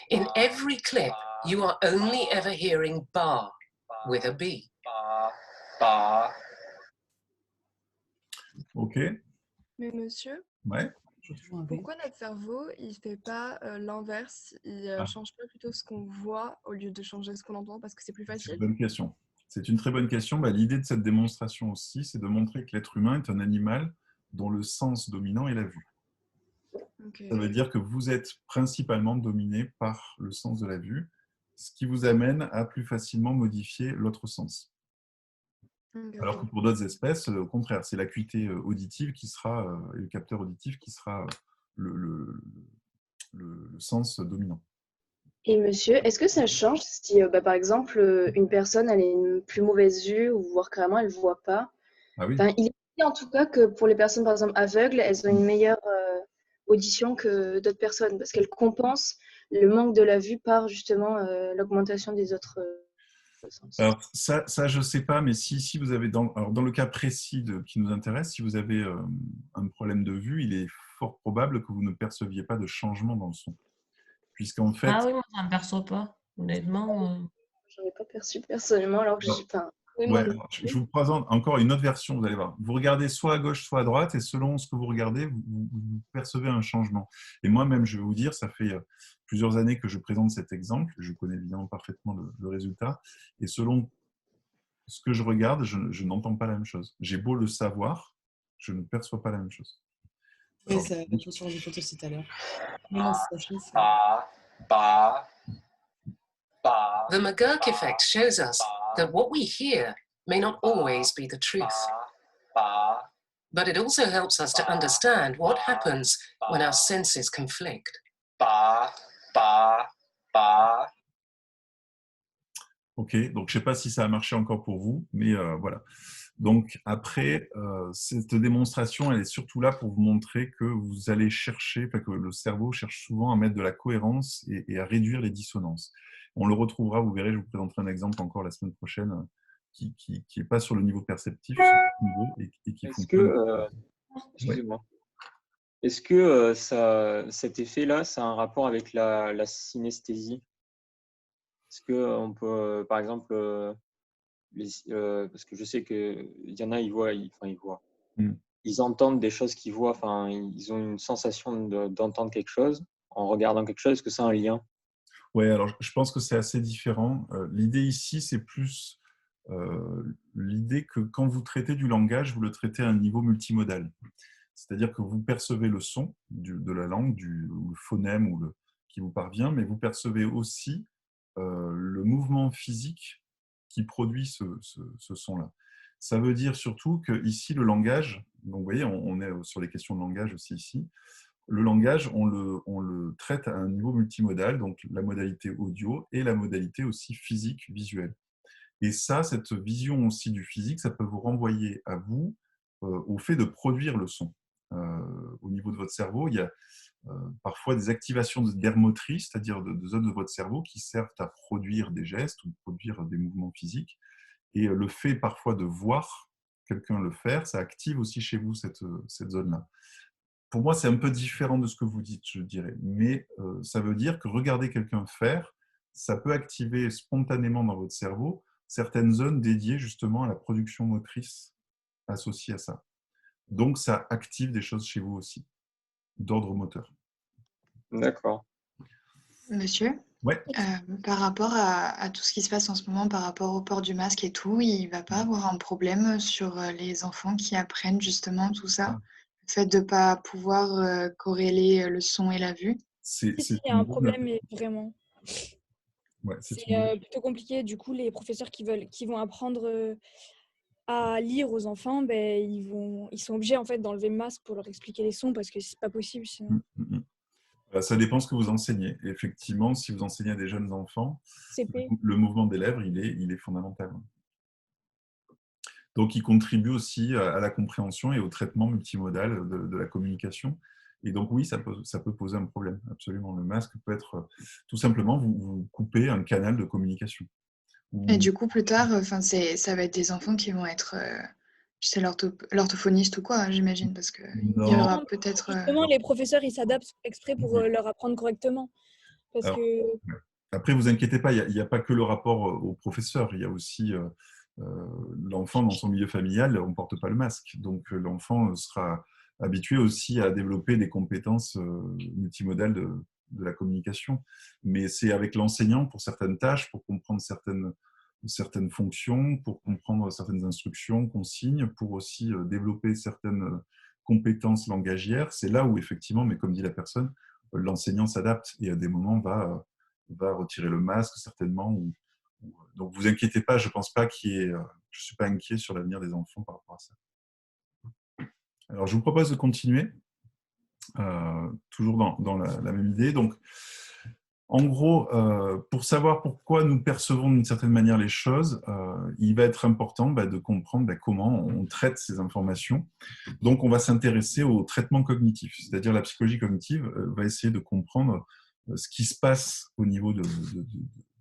In every clip, you are only ever hearing ba with a B. Ba, ba. OK. Mais monsieur, Ouais. pourquoi notre cerveau, il fait pas l'inverse? Il change pas plutôt ce qu'on voit au lieu de changer ce qu'on entend parce que c'est plus C'est facile? une bonne question. C'est une très bonne question. L'idée de cette démonstration aussi, c'est de montrer que l'être humain est un animal dont le sens dominant est la vue. Ok. Ça veut dire que vous êtes principalement dominé par le sens de la vue, ce qui vous amène à plus facilement modifier l'autre sens. Ok, Alors que pour d'autres espèces, au contraire, c'est l'acuité auditive qui sera, et le capteur auditif qui sera le sens dominant. Et monsieur, est-ce que ça change si, par exemple, une personne elle a une plus mauvaise vue ou voire carrément elle ne voit pas? Ah oui. Enfin, il est dit en tout cas que pour les personnes par exemple aveugles, elles ont une meilleure audition que d'autres personnes parce qu'elles compensent le manque de la vue par justement l'augmentation des autres sens. Alors ça je ne sais pas, mais si vous avez, dans le cas précis qui nous intéresse, si vous avez un problème de vue, il est fort probable que vous ne perceviez pas de changement dans le son. Puisqu'en fait… Ah oui, moi, ça ne me perçoit pas, honnêtement. J'en ai pas perçu personnellement alors que j'ai pas… Ouais, je vous présente encore une autre version, vous allez voir. Vous regardez soit à gauche, soit à droite, et selon ce que vous regardez, vous percevez un changement. Et moi-même, je vais vous dire, ça fait plusieurs années que je présente cet exemple, je connais évidemment parfaitement le résultat, et selon ce que je regarde, je n'entends pas la même chose. J'ai beau le savoir, je ne perçois pas la même chose. Oui, ça va être sur les photos aussi tout à l'heure. The McGurk effect shows us that what we hear may not always be the truth. But it also helps us to understand what happens when our senses conflict. Ok, donc je ne sais pas si ça a marché encore pour vous, mais voilà. Donc après, cette démonstration, elle est surtout là pour vous montrer que vous allez chercher, que le cerveau cherche souvent à mettre de la cohérence et à réduire les dissonances. On le retrouvera, vous verrez, je vous présenterai un exemple encore la semaine prochaine qui n'est pas sur le niveau perceptif, sur le niveau et qui fonctionne. Excusez-moi. Est-ce que cet effet-là, ça a un rapport avec la synesthésie? Est-ce qu'on peut, par exemple, parce que je sais qu'il y en a, ils voient. Ils entendent des choses qu'ils voient, ils ont une sensation d'entendre quelque chose en regardant quelque chose. Est-ce que c'est un lien? Oui, alors je pense que c'est assez différent. L'idée ici, c'est plus l'idée que quand vous traitez du langage, vous le traitez à un niveau multimodal. C'est-à-dire que vous percevez le son de la langue, le phonème qui vous parvient, mais vous percevez aussi le mouvement physique qui produit ce son-là. Ça veut dire surtout que ici, le langage, donc vous voyez, on est sur les questions de langage aussi ici, le langage, on le traite à un niveau multimodal, donc la modalité audio et la modalité aussi physique, visuelle. Et ça, cette vision aussi du physique, ça peut vous renvoyer à vous au fait de produire le son. Au niveau de votre cerveau, il y a parfois des activations d'aires motrices, c'est-à-dire de zones de votre cerveau qui servent à produire des gestes ou produire des mouvements physiques. Et le fait parfois de voir quelqu'un le faire, ça active aussi chez vous cette zone-là. Pour moi, c'est un peu différent de ce que vous dites, je dirais. Mais ça veut dire que regarder quelqu'un faire, ça peut activer spontanément dans votre cerveau certaines zones dédiées justement à la production motrice associée à ça. Donc, ça active des choses chez vous aussi, d'ordre moteur. D'accord. Monsieur, Ouais. Par rapport à tout ce qui se passe en ce moment, par rapport au port du masque et tout, il va pas avoir un problème sur les enfants qui apprennent justement tout ça? Le fait de ne pas pouvoir corréler le son et la vue? C'est Si, il y a une un bonne... problème, mais vraiment. Ouais, c'est C'est une bonne... plutôt compliqué. Du coup, les professeurs qui vont apprendre à lire aux enfants, ben, ils sont obligés en fait d'enlever le masque pour leur expliquer les sons parce que c'est pas possible sinon. Ça dépend ce que vous enseignez. Effectivement, si vous enseignez à des jeunes enfants, CP. le mouvement des lèvres, il est fondamental. Donc, il contribue aussi à la compréhension et au traitement multimodal de la communication. Et donc, oui, ça peut poser un problème, absolument. Le masque peut être, tout simplement, vous coupez un canal de communication. Et du coup, plus tard, ça va être des enfants qui vont être, je sais, l'orthophoniste ou quoi, j'imagine, parce qu'il y Non. aura peut-être... Justement, les professeurs, ils s'adaptent exprès pour leur apprendre correctement. Parce Alors, que après, vous inquiétez pas, il n'y a pas que le rapport au professeur, il y a aussi l'enfant dans son milieu familial, on ne porte pas le masque. Donc, l'enfant sera habitué aussi à développer des compétences multimodales de la communication. Mais c'est avec l'enseignant pour certaines tâches, pour comprendre certaines fonctions, pour comprendre certaines instructions, consignes, pour aussi développer certaines compétences langagières. C'est là où, effectivement, mais comme dit la personne, l'enseignant s'adapte et à des moments va retirer le masque, certainement. Donc, vous inquiétez pas, je pense pas je ne suis pas inquiet sur l'avenir des enfants par rapport à ça. Alors, je vous propose de continuer, toujours dans la même idée. Donc, en gros, pour savoir pourquoi nous percevons d'une certaine manière les choses, il va être important de comprendre comment on traite ces informations. Donc, on va s'intéresser au traitement cognitif, c'est-à-dire la psychologie cognitive va essayer de comprendre ce qui se passe au niveau du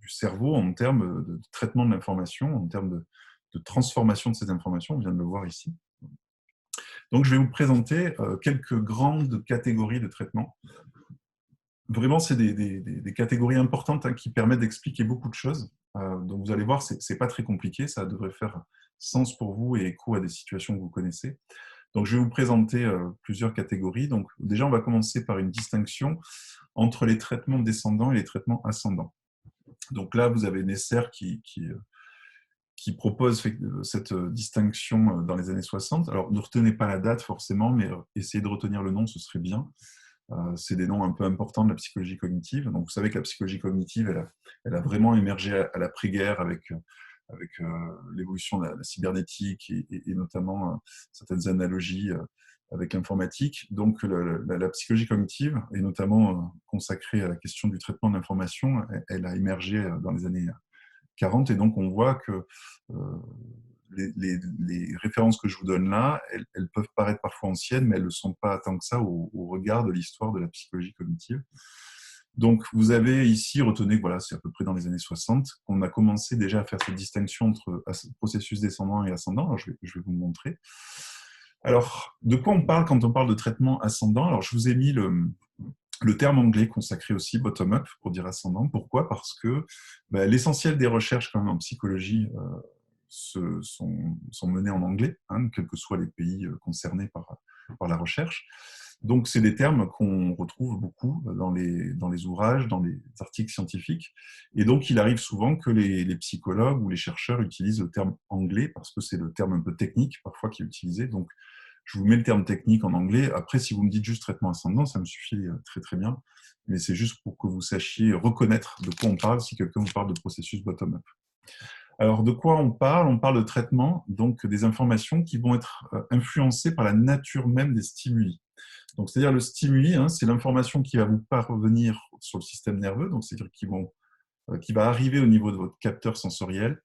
cerveau en termes de traitement de l'information, en termes de transformation de ces informations, on vient de le voir ici. Donc, je vais vous présenter quelques grandes catégories de traitement. Vraiment, c'est des catégories importantes qui permettent d'expliquer beaucoup de choses. Donc, vous allez voir, ce n'est pas très compliqué, ça devrait faire sens pour vous et écho à des situations que vous connaissez. Donc, je vais vous présenter plusieurs catégories. Donc, déjà, on va commencer par une distinction entre les traitements descendants et les traitements ascendants. Donc là, vous avez Neisser qui propose cette distinction dans les années 60. Alors, ne retenez pas la date forcément, mais essayez de retenir le nom, ce serait bien. C'est des noms un peu importants de la psychologie cognitive. Donc, vous savez que la psychologie cognitive, elle a vraiment émergé à l'après-guerre avec l'évolution de la cybernétique et notamment certaines analogies avec l'informatique. Donc, la psychologie cognitive, et notamment consacrée à la question du traitement de l'information, elle a émergé dans les années 40. Et donc, on voit que les références que je vous donne là, elles peuvent paraître parfois anciennes, mais elles ne le sont pas tant que ça au regard de l'histoire de la psychologie cognitive. Donc, vous avez ici, retenez que voilà, c'est à peu près dans les années 60 qu'on a commencé déjà à faire cette distinction entre processus descendant et ascendant. Alors, je vais vous le montrer. Alors, de quoi on parle quand on parle de traitement ascendant? Alors, je vous ai mis le terme anglais consacré aussi, bottom-up, pour dire ascendant. Pourquoi? Parce que l'essentiel des recherches quand même en psychologie sont menées en anglais, quels que soient les pays concernés par la recherche. Donc, c'est des termes qu'on retrouve beaucoup dans les ouvrages, dans les articles scientifiques. Et donc, il arrive souvent que les psychologues ou les chercheurs utilisent le terme anglais parce que c'est le terme un peu technique parfois qui est utilisé. Donc, je vous mets le terme technique en anglais. Après, si vous me dites juste traitement ascendant, ça me suffit très très bien. Mais c'est juste pour que vous sachiez reconnaître de quoi on parle si quelqu'un vous parle de processus bottom-up. Alors, de quoi on parle? On parle de traitement, donc des informations qui vont être influencées par la nature même des stimuli. Donc, c'est-à-dire le stimuli, c'est l'information qui va vous parvenir sur le système nerveux, donc c'est-à-dire qui va arriver au niveau de votre capteur sensoriel.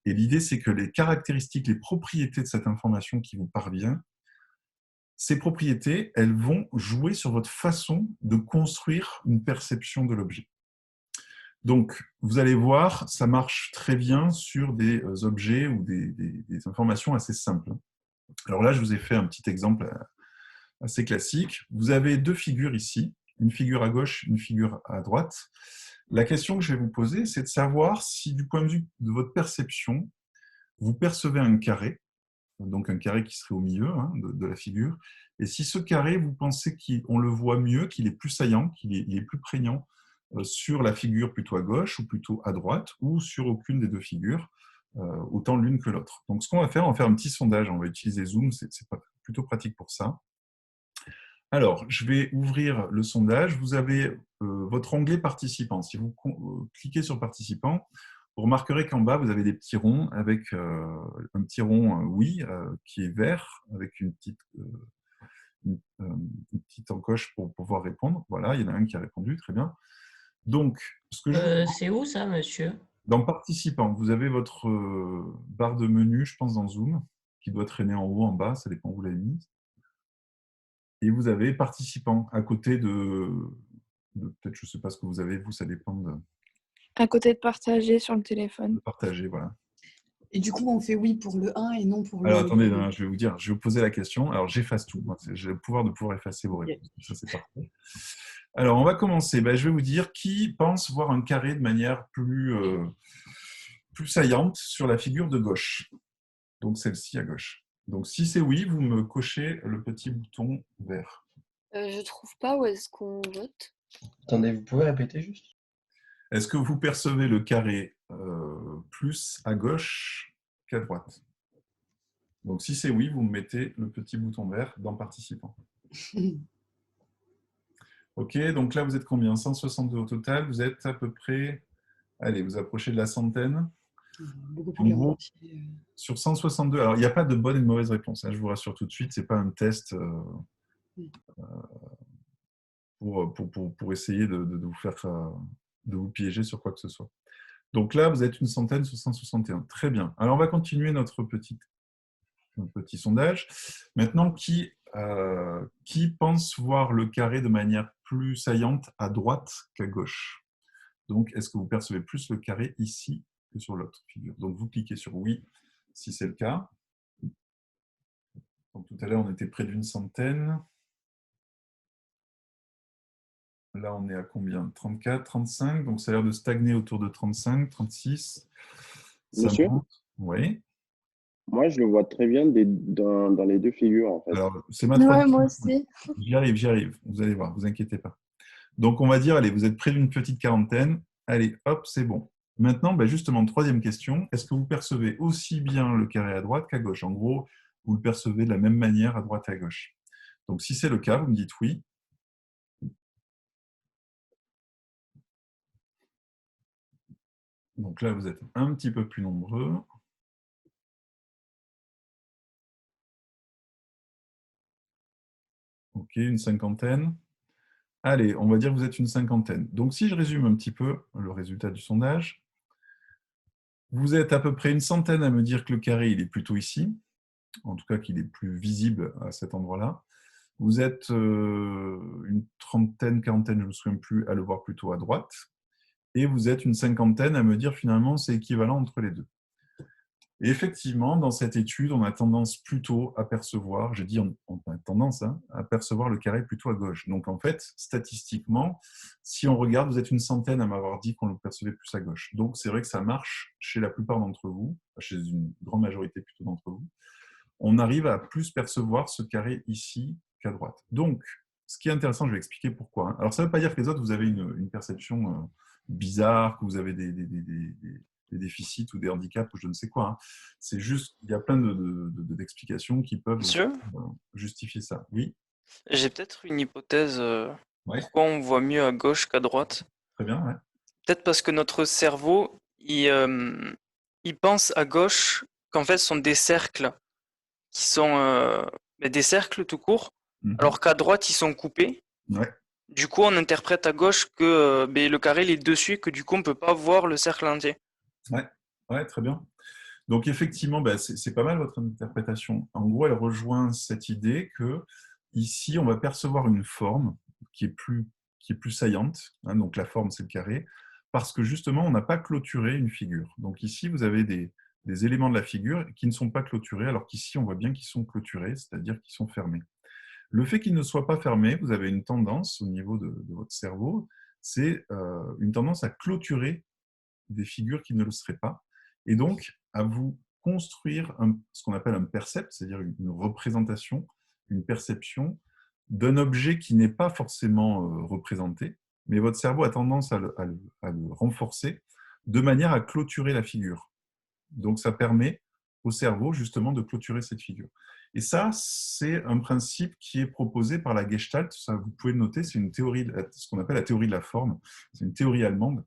Et l'idée, c'est que les caractéristiques, les propriétés de cette information qui vous parvient, ces propriétés, elles vont jouer sur votre façon de construire une perception de l'objet. Donc, vous allez voir, ça marche très bien sur des objets ou des informations assez simples. Alors là, je vous ai fait un petit exemple assez classique. Vous avez deux figures ici, une figure à gauche, une figure à droite. La question que je vais vous poser, c'est de savoir si, du point de vue de votre perception, vous percevez un carré, donc un carré qui serait au milieu de la figure, et si ce carré, vous pensez qu'on le voit mieux, qu'il est plus saillant, qu'il est plus prégnant sur la figure plutôt à gauche ou plutôt à droite, ou sur aucune des deux figures, autant l'une que l'autre. Donc ce qu'on va faire un petit sondage, on va utiliser Zoom, c'est plutôt pratique pour ça. Alors, je vais ouvrir le sondage. Vous avez votre onglet participants. Si vous cliquez sur participants, vous remarquerez qu'en bas, vous avez des petits ronds avec un petit rond oui qui est vert avec une petite encoche pour pouvoir répondre. Voilà, il y en a un qui a répondu, très bien. Donc, ce que je c'est où ça, monsieur? Dans participants, vous avez votre barre de menu, je pense, dans Zoom, qui doit traîner en haut, en bas, ça dépend où vous l'avez mise. Et vous avez participants à côté de peut-être, je ne sais pas ce que vous avez, vous, ça dépend de À côté de partager sur le téléphone. partager, voilà. Et du coup, on fait oui pour le 1 et non pour le... Alors, attendez, non, je vais vous dire, je vais vous poser la question. Alors, j'efface tout. J'ai le pouvoir de pouvoir effacer vos réponses. Ça, c'est parfait. Alors, on va commencer. Je vais vous dire qui pense voir un carré de manière plus saillante sur la figure de gauche. Donc, celle-ci à gauche. Donc, si c'est oui, vous me cochez le petit bouton vert. Je trouve pas où est-ce qu'on vote. Attendez, vous pouvez répéter juste? Est-ce que vous percevez le carré plus à gauche qu'à droite? Donc, si c'est oui, vous me mettez le petit bouton vert dans participants. Ok, donc là, vous êtes combien? 162 au total. Vous êtes à peu près... Allez, vous approchez de la centaine. Beaucoup En plus gros, sur 162, alors il n'y a pas de bonne et de mauvaise réponse. Je vous rassure tout de suite, ce n'est pas un test pour essayer de vous faire... de vous piéger sur quoi que ce soit. Donc là, vous êtes une centaine sur 161. Très bien. Alors, on va continuer notre petit sondage. Maintenant, qui pense voir le carré de manière plus saillante à droite qu'à gauche? Donc, est-ce que vous percevez plus le carré ici que sur l'autre figure? Donc, vous cliquez sur oui si c'est le cas. Donc, tout à l'heure, on était près d'une centaine. Là, on est à combien? 34, 35. Donc, ça a l'air de stagner autour de 35, 36. Monsieur? Oui. Moi, je le vois très bien dans les deux figures, en fait. Alors, c'est ma Ouais, moi aussi. J'y arrive. Vous allez voir, vous inquiétez pas. Donc, on va dire, allez, vous êtes près d'une petite quarantaine. Allez, hop, c'est bon. Maintenant, justement, troisième question. Est-ce que vous percevez aussi bien le carré à droite qu'à gauche? En gros, vous le percevez de la même manière à droite et à gauche. Donc, si c'est le cas, vous me dites oui. Donc là, vous êtes un petit peu plus nombreux. Ok, une cinquantaine. Allez, on va dire que vous êtes une cinquantaine. Donc, si je résume un petit peu le résultat du sondage, vous êtes à peu près une centaine à me dire que le carré, il est plutôt ici, en tout cas qu'il est plus visible à cet endroit-là. Vous êtes une trentaine, quarantaine, je ne me souviens plus, à le voir plutôt à droite. Et vous êtes une cinquantaine à me dire finalement c'est équivalent entre les deux. Et effectivement, dans cette étude, on a tendance plutôt à percevoir, je dis on a tendance à percevoir le carré plutôt à gauche. Donc en fait, statistiquement, si on regarde, vous êtes une centaine à m'avoir dit qu'on le percevait plus à gauche. Donc c'est vrai que ça marche chez la plupart d'entre vous, chez une grande majorité plutôt d'entre vous. On arrive à plus percevoir ce carré ici qu'à droite. Donc, ce qui est intéressant, je vais expliquer pourquoi. Alors ça ne veut pas dire que les autres, vous avez une perception bizarre, que vous avez des déficits ou des handicaps ou je ne sais quoi. C'est juste, il y a plein d'explications qui peuvent justifier ça. Oui. J'ai peut-être une hypothèse. Pourquoi on voit mieux à gauche qu'à droite? Très bien, ouais. Peut-être parce que notre cerveau, il pense à gauche qu'en fait, ce sont des cercles qui sont des cercles tout court, alors qu'à droite, ils sont coupés. Ouais. Du coup, on interprète à gauche que le carré il est dessus et que du coup, on ne peut pas voir le cercle entier. Ouais, très bien. Donc effectivement, c'est pas mal votre interprétation. En gros, elle rejoint cette idée que ici, on va percevoir une forme qui est plus saillante. Donc la forme, c'est le carré, parce que justement, on n'a pas clôturé une figure. Donc ici, vous avez des éléments de la figure qui ne sont pas clôturés, alors qu'ici, on voit bien qu'ils sont clôturés, c'est-à-dire qu'ils sont fermés. Le fait qu'ils ne soient pas fermés, vous avez une tendance au niveau de votre cerveau, c'est une tendance à clôturer des figures qui ne le seraient pas, et donc à vous construire ce qu'on appelle un percept, c'est-à-dire une représentation, une perception d'un objet qui n'est pas forcément représenté, mais votre cerveau a tendance à le renforcer de manière à clôturer la figure. Donc, ça permet au cerveau, justement, de clôturer cette figure. Et ça, c'est un principe qui est proposé par la Gestalt. Ça, vous pouvez le noter, c'est une théorie, ce qu'on appelle la théorie de la forme. C'est une théorie allemande.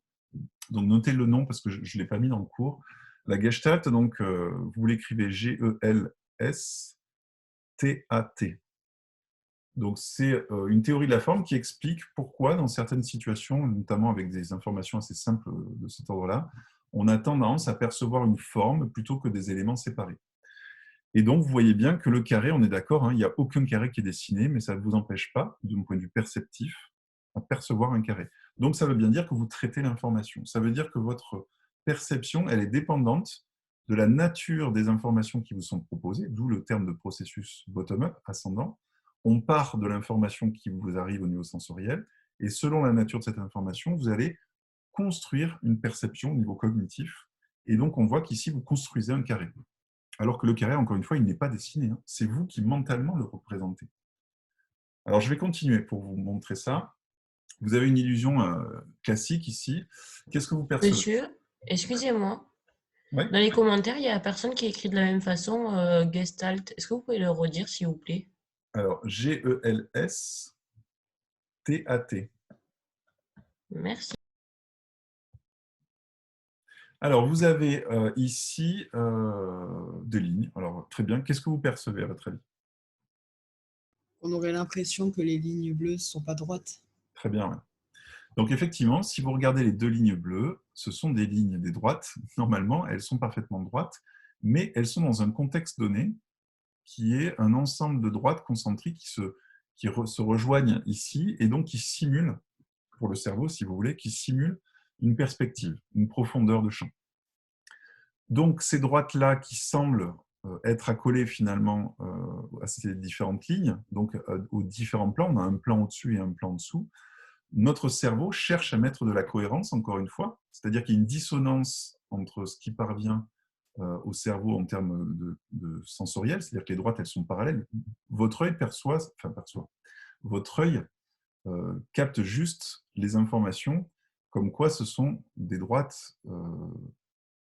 Donc, notez le nom parce que je ne l'ai pas mis dans le cours. La Gestalt, donc, vous l'écrivez G-E-L-S-T-A-T. Donc, c'est une théorie de la forme qui explique pourquoi, dans certaines situations, notamment avec des informations assez simples de cet ordre-là, on a tendance à percevoir une forme plutôt que des éléments séparés. Et donc, vous voyez bien que le carré, on est d'accord, hein, il n'y a aucun carré qui est dessiné, mais ça ne vous empêche pas, d'un point de vue perceptif, à percevoir un carré. Donc, ça veut bien dire que vous traitez l'information. Ça veut dire que votre perception, elle est dépendante de la nature des informations qui vous sont proposées, d'où le terme de processus bottom-up, ascendant. On part de l'information qui vous arrive au niveau sensoriel, et selon la nature de cette information, vous allez construire une perception au niveau cognitif. Et donc, on voit qu'ici, vous construisez un carré. Alors que le carré, encore une fois, il n'est pas dessiné. Hein. C'est vous qui mentalement le représentez. Alors, je vais continuer pour vous montrer ça. Vous avez une illusion classique ici. Qu'est-ce que vous percevez? Monsieur, excusez-moi. Oui. Dans les commentaires, il y a personne qui écrit de la même façon Gestalt. Est-ce que vous pouvez le redire, s'il vous plaît? Alors, G-E-L-S-T-A-T. Merci. Alors, vous avez ici des lignes. Alors, très bien. Qu'est-ce que vous percevez, à votre avis? On aurait l'impression que les lignes bleues ne sont pas droites. Très bien, ouais. Donc, effectivement, si vous regardez les deux lignes bleues, ce sont des lignes des droites. Normalement, elles sont parfaitement droites, mais elles sont dans un contexte donné qui est un ensemble de droites concentriques qui se rejoignent ici et donc qui simulent, pour le cerveau, si vous voulez, qui simulent une perspective, une profondeur de champ. Donc, ces droites-là qui semblent être accolées finalement à ces différentes lignes, donc aux différents plans, on a un plan au-dessus et un plan en dessous, notre cerveau cherche à mettre de la cohérence, encore une fois, c'est-à-dire qu'il y a une dissonance entre ce qui parvient au cerveau en termes de sensoriel, c'est-à-dire que les droites, elles sont parallèles. Votre œil votre œil capte juste les informations comme quoi ce sont des droites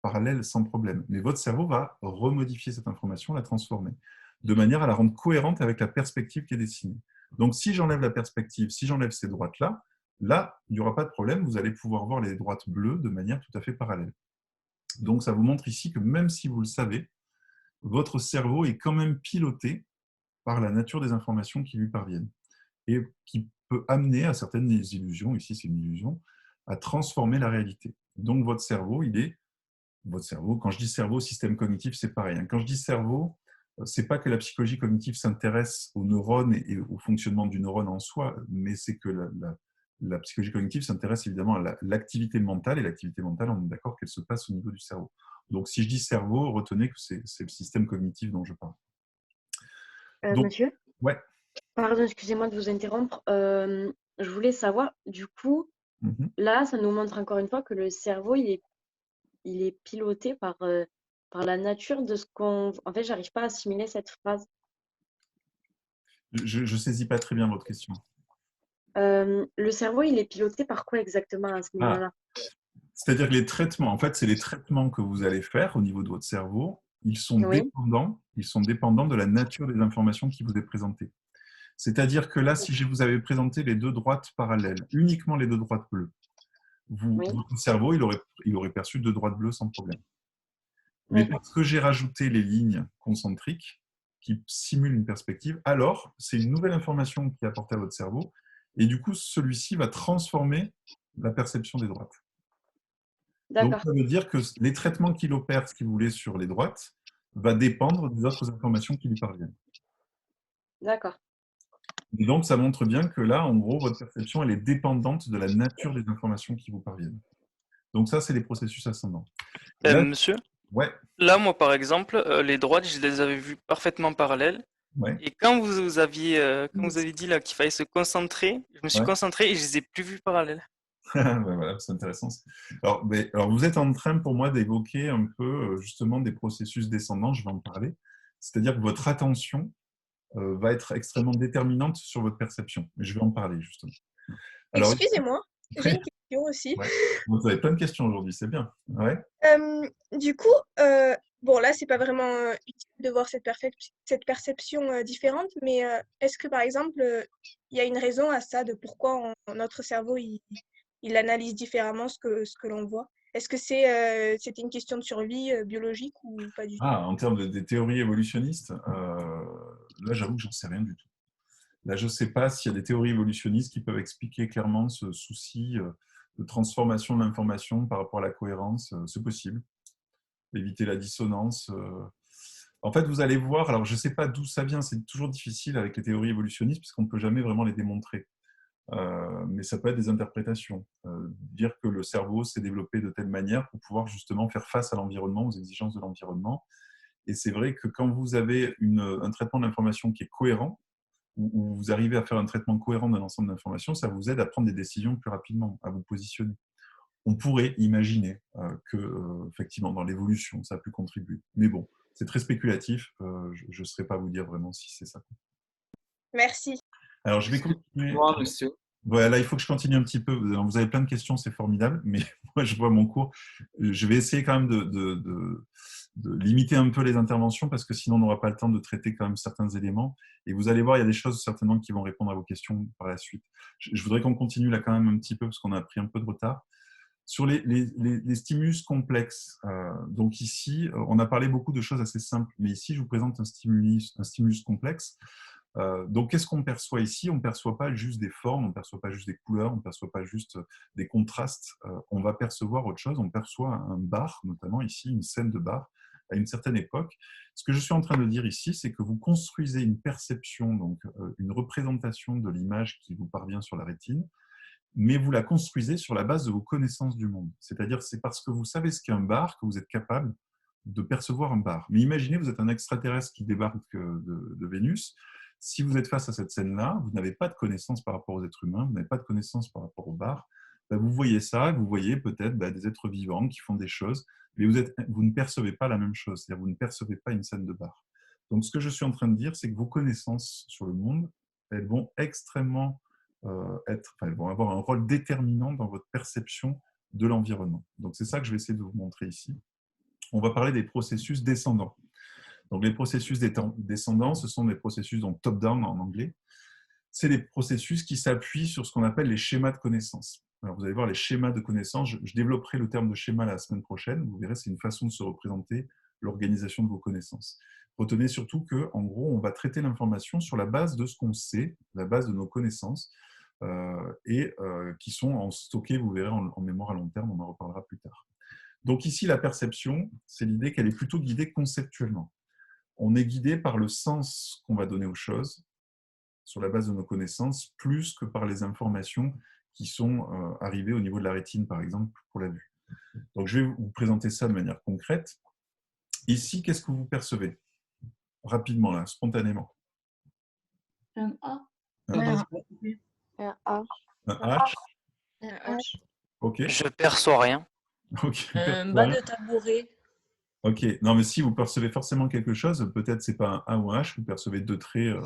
parallèles sans problème. Mais votre cerveau va remodifier cette information, la transformer, de manière à la rendre cohérente avec la perspective qui est dessinée. Donc, si j'enlève la perspective, si j'enlève ces droites-là, là, il n'y aura pas de problème, vous allez pouvoir voir les droites bleues de manière tout à fait parallèle. Donc, ça vous montre ici que même si vous le savez, votre cerveau est quand même piloté par la nature des informations qui lui parviennent et qui peut amener à certaines illusions, ici c'est une illusion, à transformer la réalité. Donc, votre cerveau, quand je dis cerveau, système cognitif, c'est pareil. Quand je dis cerveau, c'est pas que la psychologie cognitive s'intéresse aux neurones et au fonctionnement du neurone en soi, mais c'est que la psychologie cognitive s'intéresse évidemment à l'activité mentale, et l'activité mentale, on est d'accord qu'elle se passe au niveau du cerveau. Donc, si je dis cerveau, retenez que c'est le système cognitif dont je parle. Donc, monsieur? Ouais. Pardon, excusez-moi de vous interrompre. Je voulais savoir, du coup, là, ça nous montre encore une fois que le cerveau, il est piloté par la nature de ce qu'on... En fait, j'arrive pas à assimiler cette phrase. Je ne saisis pas très bien votre question. Le cerveau, il est piloté par quoi exactement à ce moment-là? C'est-à-dire que les traitements, en fait, c'est les traitements que vous allez faire au niveau de votre cerveau, ils sont dépendants de la nature des informations qui vous est présentée. C'est-à-dire que là, si je vous avais présenté les deux droites parallèles, uniquement les deux droites bleues, votre cerveau, il aurait perçu deux droites bleues sans problème. Mais parce que j'ai rajouté les lignes concentriques qui simulent une perspective, alors c'est une nouvelle information qui est apportée à votre cerveau, et du coup, celui-ci va transformer la perception des droites. Donc, ça veut dire que les traitements qu'il opère, ce qu'il voulait sur les droites, va dépendre des autres informations qui lui parviennent. D'accord. Et donc, ça montre bien que là, en gros, votre perception, elle est dépendante de la nature des informations qui vous parviennent. Donc ça, c'est les processus ascendants. Là, monsieur, ouais. Là, moi, par exemple, les droites, je les avais vues parfaitement parallèles. Ouais. Et quand vous aviez dit là qu'il fallait se concentrer, je me suis concentré et je les ai plus vues parallèles. Voilà, c'est intéressant. Alors, vous êtes en train, pour moi, d'évoquer un peu justement des processus descendants, je vais en parler. C'est-à-dire que votre attention va être extrêmement déterminante sur votre perception. Mais je vais en parler, justement. Excusez-moi, J'ai une question aussi. Ouais. Vous avez plein de questions aujourd'hui, c'est bien. Ouais. Du coup, bon, là, c'est pas vraiment utile de voir cette perception différente, mais est-ce que, par exemple, il y a une raison à ça de pourquoi notre cerveau, il analyse différemment ce que l'on voit? Est-ce que c'était une question de survie biologique ou pas du tout? Ah, en termes des théories évolutionnistes, là, j'avoue que j'en sais rien du tout. Là, je ne sais pas s'il y a des théories évolutionnistes qui peuvent expliquer clairement ce souci de transformation de l'information par rapport à la cohérence. C'est possible. Éviter la dissonance. En fait, vous allez voir, alors je ne sais pas d'où ça vient, c'est toujours difficile avec les théories évolutionnistes puisqu'on ne peut jamais vraiment les démontrer. Mais ça peut être des interprétations. Dire que le cerveau s'est développé de telle manière pour pouvoir justement faire face à l'environnement, aux exigences de l'environnement. Et c'est vrai que quand vous avez un traitement de l'information qui est cohérent, où vous arrivez à faire un traitement cohérent d'un ensemble d'informations, ça vous aide à prendre des décisions plus rapidement, à vous positionner. On pourrait imaginer que, effectivement, dans l'évolution, ça a pu contribuer. Mais bon, c'est très spéculatif. Je ne saurais pas vous dire vraiment si c'est ça. Merci. Alors, je vais continuer. Moi, monsieur. Voilà, il faut que je continue un petit peu. Vous avez plein de questions, c'est formidable, mais moi, je vois mon cours. Je vais essayer quand même de limiter un peu les interventions parce que sinon, on n'aura pas le temps de traiter quand même certains éléments. Et vous allez voir, il y a des choses certainement qui vont répondre à vos questions par la suite. Je voudrais qu'on continue là quand même un petit peu parce qu'on a pris un peu de retard. Sur les stimulus complexes, donc ici, on a parlé beaucoup de choses assez simples, mais ici, je vous présente un stimulus complexe. Donc, qu'est-ce qu'on perçoit ici? On ne perçoit pas juste des formes, on ne perçoit pas juste des couleurs, on ne perçoit pas juste des contrastes. On va percevoir autre chose. On perçoit un bar, notamment ici, une scène de bar, à une certaine époque. Ce que je suis en train de dire ici, c'est que vous construisez une perception, donc une représentation de l'image qui vous parvient sur la rétine, mais vous la construisez sur la base de vos connaissances du monde. C'est-à-dire c'est parce que vous savez ce qu'est un bar que vous êtes capable de percevoir un bar. Mais imaginez, vous êtes un extraterrestre qui débarque de Vénus. Si vous êtes face à cette scène-là, vous n'avez pas de connaissances par rapport aux êtres humains, vous n'avez pas de connaissances par rapport au bar. Ben, vous voyez ça, vous voyez peut-être des êtres vivants qui font des choses, mais vous ne percevez pas la même chose, c'est-à-dire vous ne percevez pas une scène de bar. Donc ce que je suis en train de dire, c'est que vos connaissances sur le monde, elles vont extrêmement elles vont avoir un rôle déterminant dans votre perception de l'environnement. Donc c'est ça que je vais essayer de vous montrer ici. On va parler des processus descendants. Donc les processus descendants, ce sont des processus top-down en anglais. C'est des processus qui s'appuient sur ce qu'on appelle les schémas de connaissances. Alors vous allez voir les schémas de connaissances, je développerai le terme de schéma la semaine prochaine, vous verrez, c'est une façon de se représenter l'organisation de vos connaissances. Retenez surtout qu'en gros, on va traiter l'information sur la base de ce qu'on sait, la base de nos connaissances, qui sont stockées, vous verrez, en mémoire à long terme, on en reparlera plus tard. Donc ici, la perception, c'est l'idée qu'elle est plutôt guidée conceptuellement. On est guidé par le sens qu'on va donner aux choses, sur la base de nos connaissances, plus que par les informations qui sont arrivées au niveau de la rétine, par exemple, pour la vue. Donc je vais vous présenter ça de manière concrète. Ici, qu'est-ce que vous percevez? Rapidement, là, spontanément. Un A. Un A. Un H. Un H. Ok. Je perçois rien. Ok. Un bas de tabouret. Ok. Non, mais si vous percevez forcément quelque chose, peut-être c'est pas un A ou un H, vous percevez deux traits.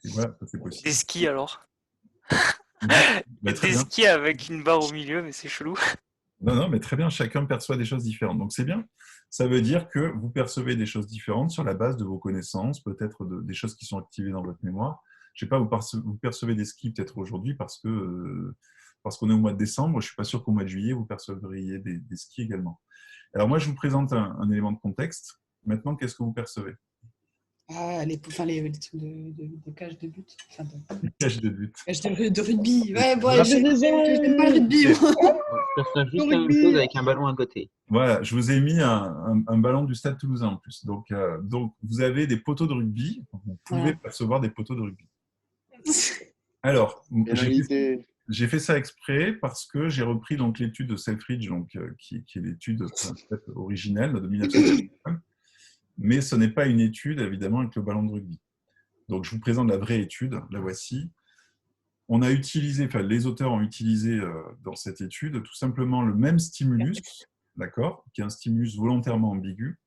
Et voilà, c'est possible. Des skis alors. Bah, très Des bien. skis avec une barre au milieu, mais c'est chelou. Non, mais très bien, chacun perçoit des choses différentes. Donc c'est bien. Ça veut dire que vous percevez des choses différentes sur la base de vos connaissances, peut-être des choses qui sont activées dans votre mémoire. Je ne sais pas, vous percevez des skis peut-être aujourd'hui parce qu'on est au mois de décembre. Je ne suis pas sûr qu'au mois de juillet, vous percevriez des skis également. Alors moi, je vous présente un élément de contexte. Maintenant, qu'est-ce que vous percevez? Ah, les trucs de cage de but. Enfin, Les cages de but. Cage de rugby. Ouais, bon, Voilà. j'aime pas le rugby. Je perçois juste la même chose avec un ballon à côté. Voilà, je vous ai mis un ballon du Stade Toulousain en plus. Donc, vous avez des poteaux de rugby. Vous pouvez percevoir des poteaux de rugby. Alors, j'ai fait ça exprès parce que j'ai repris donc l'étude de Selfridge, qui est l'étude originelle de 1950. Mais ce n'est pas une étude, évidemment, avec le ballon de rugby. Donc, je vous présente la vraie étude. La voici. On a utilisé, les auteurs ont utilisé dans cette étude tout simplement le même stimulus, d'accord, qui est un stimulus volontairement ambigu.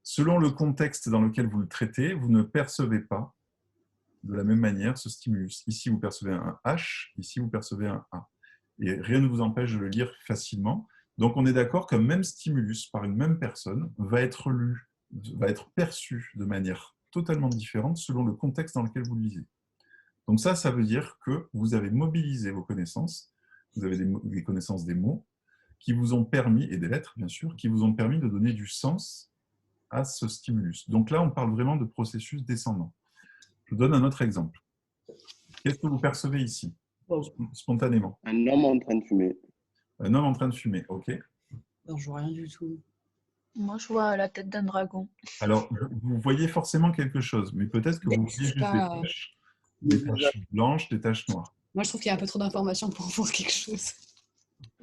Selon le contexte dans lequel vous le traitez, vous ne percevez pas de la même manière ce stimulus. Ici, vous percevez un H, ici, vous percevez un A. et rien ne vous empêche de le lire facilement. Donc, on est d'accord qu'un même stimulus par une même personne va être lu, va être perçu de manière totalement différente selon le contexte dans lequel vous le lisez. Donc ça veut dire que vous avez mobilisé vos connaissances, vous avez des connaissances des mots, qui vous ont permis, et des lettres bien sûr, qui vous ont permis de donner du sens à ce stimulus. Donc là, on parle vraiment de processus descendant. Je vous donne un autre exemple. Qu'est-ce que vous percevez ici, spontanément? Un homme en train de fumer. Un homme en train de fumer, ok. Non, je vois rien du tout. Moi, je vois la tête d'un dragon. Alors, vous voyez forcément quelque chose, mais peut-être que vous voyez juste des taches blanches, des taches noires. Moi, je trouve qu'il y a un peu trop d'informations pour voir quelque chose.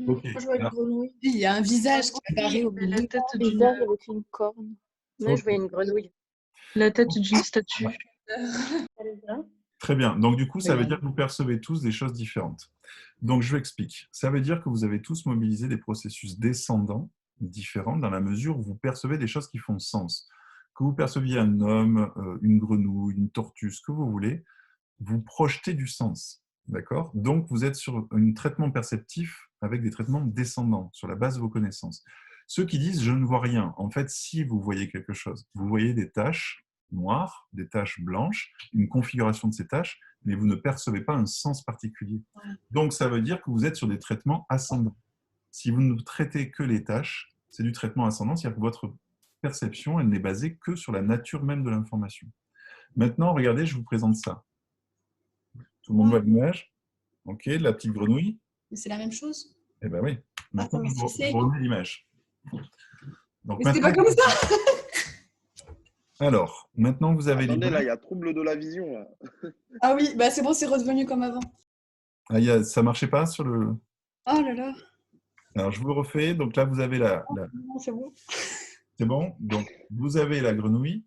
Ok. Moi, je vois une grenouille. Il y a un visage qui apparaît au milieu. La tête Un d'une... visage avec une corne. Moi, je vois une grenouille. La tête d'une statue. Très bien. Donc, du coup, ça veut dire que vous percevez tous des choses différentes. Donc, je vous explique. Ça veut dire que vous avez tous mobilisé des processus descendants différents dans la mesure où vous percevez des choses qui font sens. Que vous perceviez un homme, une grenouille, une tortue, ce que vous voulez, vous projetez du sens. D'accord? Donc, vous êtes sur un traitement perceptif avec des traitements descendants sur la base de vos connaissances. Ceux qui disent « je ne vois rien », en fait, si vous voyez quelque chose, vous voyez des taches noires, des taches blanches, une configuration de ces taches, mais vous ne percevez pas un sens particulier. Donc, ça veut dire que vous êtes sur des traitements ascendants. Si vous ne traitez que les taches, c'est du traitement ascendant, c'est-à-dire que votre perception, elle n'est basée que sur la nature même de l'information. Maintenant, regardez, je vous présente ça. Tout le monde voit l'image? Ok, la petite grenouille. Mais c'est la même chose? Eh bien oui. Maintenant, mais vous c'est... remets l'image. Mais c'était pas comme ça! Alors, maintenant, vous avez Attendez, là, il y a trouble de la vision. Là. Ah oui, bah c'est bon, c'est redevenu comme avant. Ah, ça ne marchait pas sur le... Oh là là. Alors, je vous refais. Donc là, vous avez la... Non, c'est bon. C'est bon? Donc, vous avez la grenouille.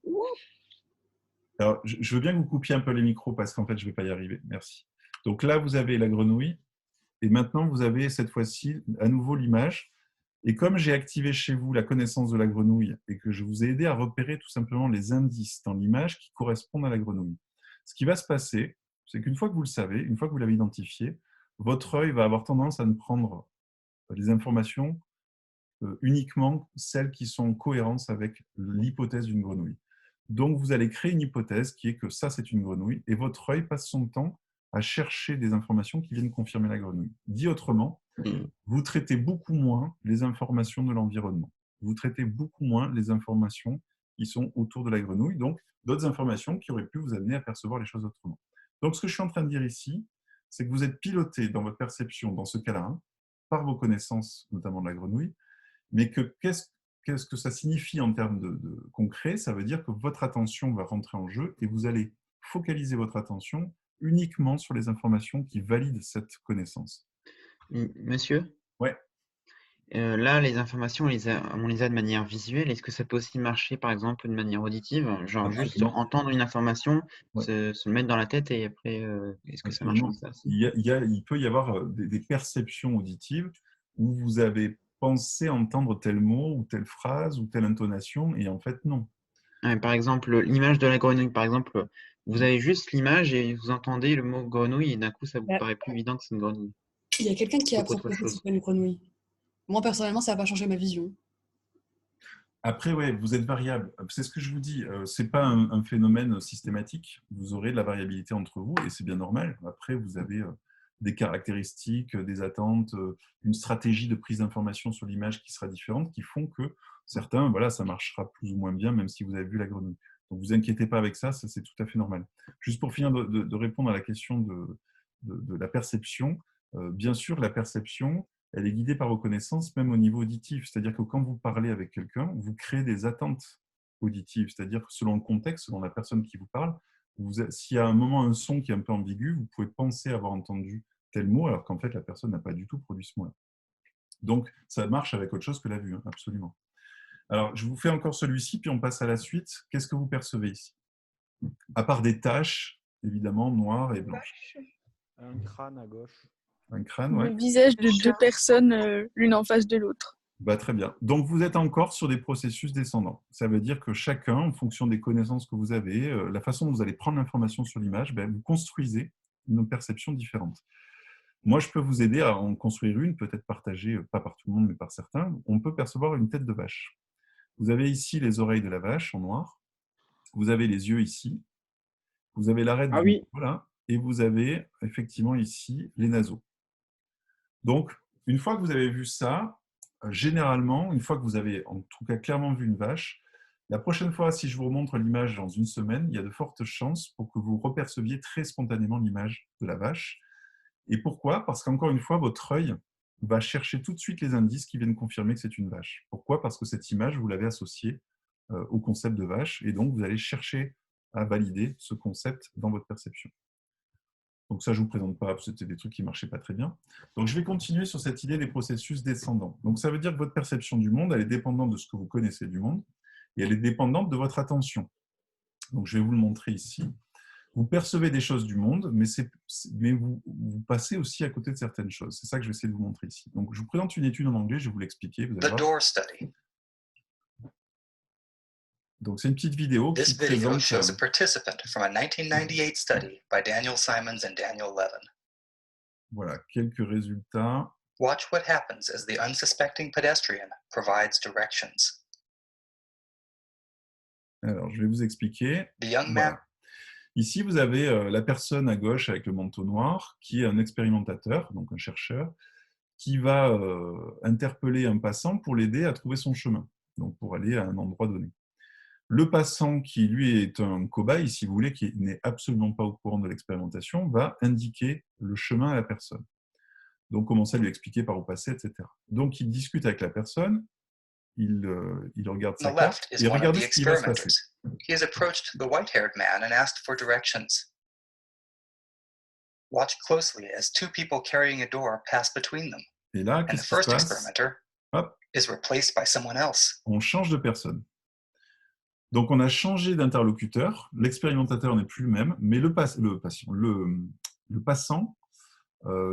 Alors, je veux bien que vous coupiez un peu les micros parce qu'en fait, je ne vais pas y arriver. Merci. Donc là, vous avez la grenouille. Et maintenant, vous avez cette fois-ci à nouveau l'image. Et comme j'ai activé chez vous la connaissance de la grenouille et que je vous ai aidé à repérer tout simplement les indices dans l'image qui correspondent à la grenouille, ce qui va se passer, c'est qu'une fois que vous le savez, une fois que vous l'avez identifié, votre œil va avoir tendance à ne prendre les informations uniquement celles qui sont en cohérence avec l'hypothèse d'une grenouille. Donc, vous allez créer une hypothèse qui est que ça, c'est une grenouille et votre œil passe son temps à chercher des informations qui viennent confirmer la grenouille. Dit autrement, vous traitez beaucoup moins les informations de l'environnement. Vous traitez beaucoup moins les informations qui sont autour de la grenouille, donc d'autres informations qui auraient pu vous amener à percevoir les choses autrement. Donc, ce que je suis en train de dire ici, c'est que vous êtes piloté dans votre perception, dans ce cas-là, par vos connaissances, notamment de la grenouille, mais que qu'est-ce que ça signifie en termes de concret? Ça veut dire que votre attention va rentrer en jeu et vous allez focaliser votre attention uniquement sur les informations qui valident cette connaissance. Monsieur? Ouais. Là, les informations, on les a de manière visuelle. Est-ce que ça peut aussi marcher, par exemple, de manière auditive? Genre juste entendre une information, se le mettre dans la tête et après, est-ce que ça marche comme ça aussi? Il peut y avoir des perceptions auditives où vous avez pensé entendre tel mot ou telle phrase ou telle intonation et en fait, non. Par exemple, l'image de la grenouille, par exemple, vous avez juste l'image et vous entendez le mot grenouille et d'un coup, ça vous paraît plus évident que c'est une grenouille. Il y a quelqu'un qui a Autre proposé que chose. ce soit une grenouille. Moi, personnellement, ça n'a pas changé ma vision. Après, ouais, vous êtes variable. C'est ce que je vous dis. Ce n'est pas un phénomène systématique. Vous aurez de la variabilité entre vous et c'est bien normal. Après, vous avez des caractéristiques, des attentes, une stratégie de prise d'information sur l'image qui sera différente, qui font que certains, voilà, ça marchera plus ou moins bien, même si vous avez vu la grenouille. Donc, vous inquiétez pas avec ça, c'est tout à fait normal. Juste pour finir de répondre à la question de la perception, bien sûr, la perception, elle est guidée par vos connaissances, même au niveau auditif. C'est-à-dire que quand vous parlez avec quelqu'un, vous créez des attentes auditives. C'est-à-dire que selon le contexte, selon la personne qui vous parle, s'il y a un moment un son qui est un peu ambigu, vous pouvez penser avoir entendu tel mot, alors qu'en fait, la personne n'a pas du tout produit ce mot-là. Donc, ça marche avec autre chose que la vue, hein, absolument. Alors, je vous fais encore celui-ci, puis on passe à la suite. Qu'est-ce que vous percevez ici? À part des taches, évidemment, noires et blanches. Un crâne à gauche. Un crâne, ouais. Le visage de deux personnes, l'une en face de l'autre. Bah, très bien. Donc, vous êtes encore sur des processus descendants. Ça veut dire que chacun, en fonction des connaissances que vous avez, la façon dont vous allez prendre l'information sur l'image, ben, vous construisez une perception différente. Moi, je peux vous aider à en construire une, peut-être partagée, pas par tout le monde, mais par certains. On peut percevoir une tête de vache. Vous avez ici les oreilles de la vache en noir. Vous avez les yeux ici. Vous avez l'arête du nez, voilà. Et vous avez effectivement ici les naseaux. Donc, une fois que vous avez vu ça, généralement, une fois que vous avez en tout cas clairement vu une vache, la prochaine fois, si je vous remontre l'image dans une semaine, il y a de fortes chances pour que vous reperceviez très spontanément l'image de la vache. Et pourquoi? Parce qu'encore une fois, votre œil va chercher tout de suite les indices qui viennent confirmer que c'est une vache. Pourquoi? Parce que cette image, vous l'avez associée au concept de vache, et donc vous allez chercher à valider ce concept dans votre perception. Donc ça, je ne vous présente pas, c'était des trucs qui ne marchaient pas très bien. Donc je vais continuer sur cette idée des processus descendants. Donc ça veut dire que votre perception du monde, elle est dépendante de ce que vous connaissez du monde, et elle est dépendante de votre attention. Donc je vais vous le montrer ici. Vous percevez des choses du monde, mais vous passez aussi à côté de certaines choses. C'est ça que je vais essayer de vous montrer ici. Donc je vous présente une étude en anglais, je vais vous l'expliquer. The Door Study. Donc c'est une petite vidéo qui This video présente... shows a participant from a 1998 study by Daniel Simons and Daniel Levin. Voilà, quelques résultats. Watch what happens as the unsuspecting pedestrian provides directions. Alors, je vais vous expliquer. The young man. Voilà. Ici, vous avez la personne à gauche avec le manteau noir, qui est un expérimentateur, donc un chercheur, qui va interpeller un passant pour l'aider à trouver son chemin, donc pour aller à un endroit donné. Le passant, qui lui est un cobaye, si vous voulez, qui n'est absolument pas au courant de l'expérimentation, va indiquer le chemin à la personne. Donc, commencer à lui expliquer par où passer, etc. Donc, il discute avec la personne, il regarde sa carte, et regardez ce qui va se passer. He has approached the white-haired man and asked for directions. Watch closely as two people carrying a door pass between them. Et là, And the qu'est-ce qui se first passe? experimenter Hop, is replaced by someone else. on change de personne. Donc, on a changé d'interlocuteur. L'expérimentateur n'est plus le même, mais le passant,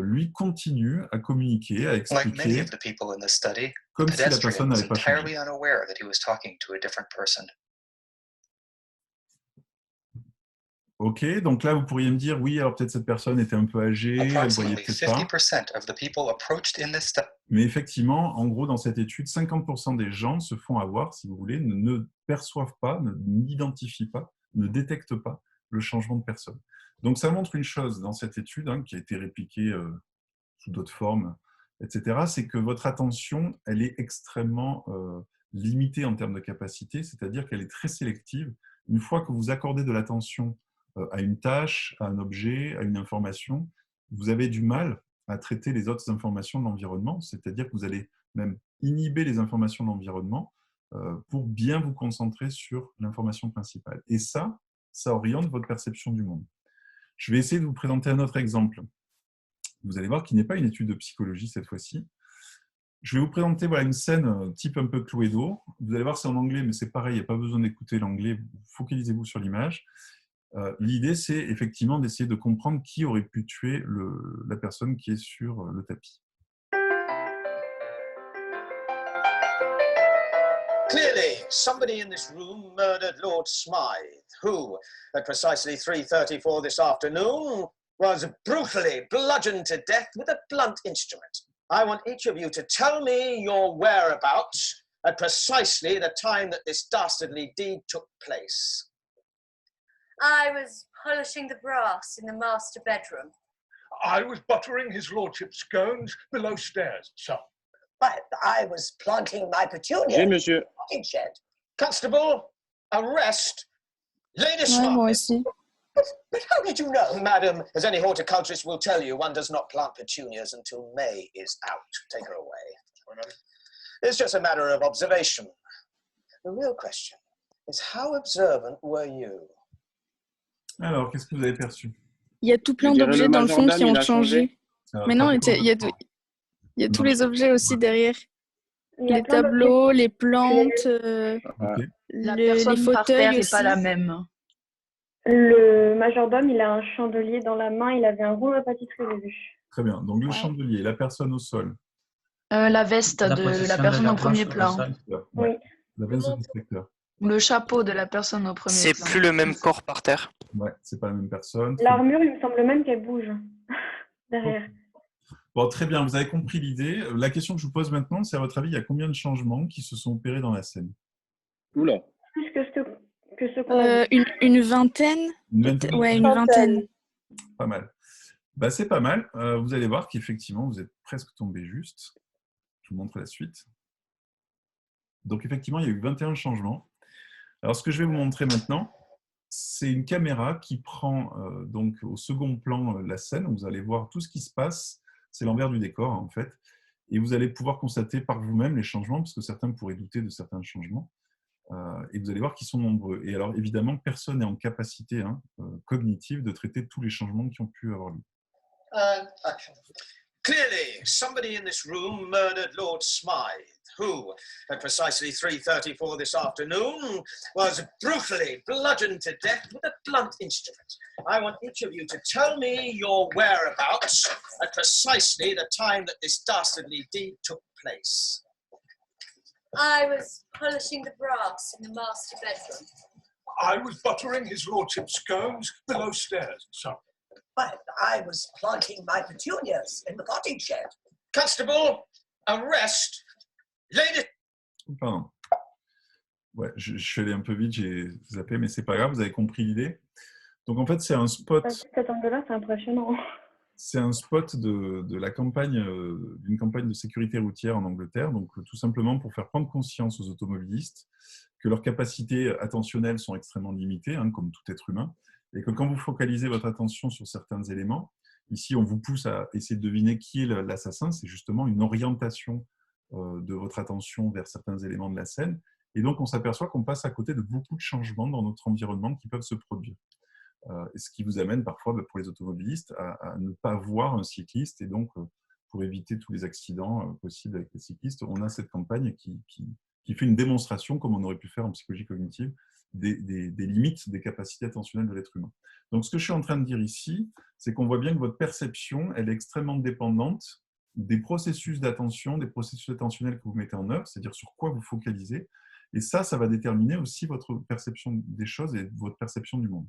lui, continue à communiquer, à Like many expliquer, of the people in this study, the comme si la pedestrian personne was n'avait pas entirely changé. unaware that he was talking to a different person. Ok, donc là, vous pourriez me dire, oui, alors peut-être cette personne était un peu âgée, elle ne voyait Approximately peut-être pas. 50% of the people approached in this study Mais effectivement, en gros, dans cette étude, 50% des gens se font avoir, si vous voulez, ne perçoivent pas, n'identifient pas, ne détectent pas le changement de personne. Donc ça montre une chose dans cette étude, hein, qui a été répliquée sous d'autres formes, etc., c'est que votre attention, elle est extrêmement limitée en termes de capacité, c'est-à-dire qu'elle est très sélective. Une fois que vous accordez de l'attention à une tâche, à un objet, à une information, vous avez du mal à traiter les autres informations de l'environnement, c'est-à-dire que vous allez même inhiber les informations de l'environnement pour bien vous concentrer sur l'information principale. Et ça oriente votre perception du monde. Je vais essayer de vous présenter un autre exemple. Vous allez voir qu'il n'est pas une étude de psychologie cette fois-ci. Je vais vous présenter une scène type un peu Cluedo. Vous allez voir, c'est en anglais, mais c'est pareil, il n'y a pas besoin d'écouter l'anglais. Focalisez-vous sur l'image. L'idée, c'est effectivement d'essayer de comprendre qui aurait pu tuer la personne qui est sur le tapis. Clearly, somebody in this room murdered Lord Smythe, who, at precisely 3:34 this afternoon, was brutally bludgeoned to death with a blunt instrument. I want each of you to tell me your whereabouts at precisely the time that this dastardly deed took place. I was polishing the brass in the master bedroom. I was buttering his lordship's scones below stairs, sir. But I was planting my petunia Oui, in monsieur. the potting shed. Constable, arrest Lady Ouais, Smythe. moi aussi. But how did you know? Madam, as any horticulturist will tell you, one does not plant petunias until May is out. Take her away. It's just a matter of observation. The real question is, how observant were you? Alors, qu'est-ce que vous avez perçu? Il y a tout plein Je dirais d'objets le dans le fond majordome, qui ont il a changé. changé. Mais non, il y a tous les objets aussi derrière. Il y a Les plein tableaux, les plantes, La les personne par terre fauteuils n'est aussi. pas la même. Le majordome, il a un chandelier dans la main, il avait un rouleau à pâtisserie, j'ai vu. Très bien. Donc, le chandelier, la personne au sol. La veste La de position la de personne la au premier branche plan. au sol. Oui. La veste du inspecteur. Le chapeau de la personne au premier C'est plan. plus le même corps par terre. Ouais, c'est pas la même personne. L'armure, il me semble même qu'elle bouge derrière. Bon, très bien, vous avez compris l'idée. La question que je vous pose maintenant, c'est à votre avis, il y a combien de changements qui se sont opérés dans la scène? Oula. Plus que ce qu'on a vu. Une vingtaine. Une vingtaine. Ouais, une vingtaine. Pas mal. Bah, c'est pas mal. Vous allez voir qu'effectivement, vous êtes presque tombé juste. Je vous montre la suite. Donc, effectivement, il y a eu 21 changements. Alors, ce que je vais vous montrer maintenant, c'est une caméra qui prend donc au second plan la scène. Vous allez voir tout ce qui se passe. C'est l'envers du décor, en fait. Et vous allez pouvoir constater par vous-même les changements, parce que certains pourraient douter de certains changements. Et vous allez voir qu'ils sont nombreux. Et alors, évidemment, personne n'est en capacité cognitive de traiter tous les changements qui ont pu avoir lieu. Action. Clearly, somebody in this room murdered Lord Smythe, who, at precisely 3:34 this afternoon, was brutally bludgeoned to death with a blunt instrument. I want each of you to tell me your whereabouts at precisely the time that this dastardly deed took place. I was polishing the brass in the master bedroom. I was buttering his lordship's scones below stairs, sir. But I was planting my petunias in the potting shed. Constable, arrest Lady. Pardon. Ouais, je suis allé un peu vite, j'ai zappé, mais c'est pas grave, vous avez compris l'idée. Donc en fait, c'est un spot. Cet angle-là, c'est impressionnant. C'est un spot de la campagne, d'une campagne de sécurité routière en Angleterre, donc tout simplement pour faire prendre conscience aux automobilistes que leurs capacités attentionnelles sont extrêmement limitées, comme tout être humain, et que quand vous focalisez votre attention sur certains éléments, ici on vous pousse à essayer de deviner qui est l'assassin, c'est justement une orientation de votre attention vers certains éléments de la scène, et donc on s'aperçoit qu'on passe à côté de beaucoup de changements dans notre environnement qui peuvent se produire. Et ce qui vous amène parfois, pour les automobilistes, à ne pas voir un cycliste, et donc pour éviter tous les accidents possibles avec les cyclistes, on a cette campagne qui fait une démonstration, comme on aurait pu faire en psychologie cognitive, des limites des capacités attentionnelles de l'être humain. Donc ce que je suis en train de dire ici, c'est qu'on voit bien que votre perception, elle est extrêmement dépendante des processus d'attention, des processus attentionnels que vous mettez en œuvre, c'est-à-dire sur quoi vous focalisez, et ça va déterminer aussi votre perception des choses et votre perception du monde.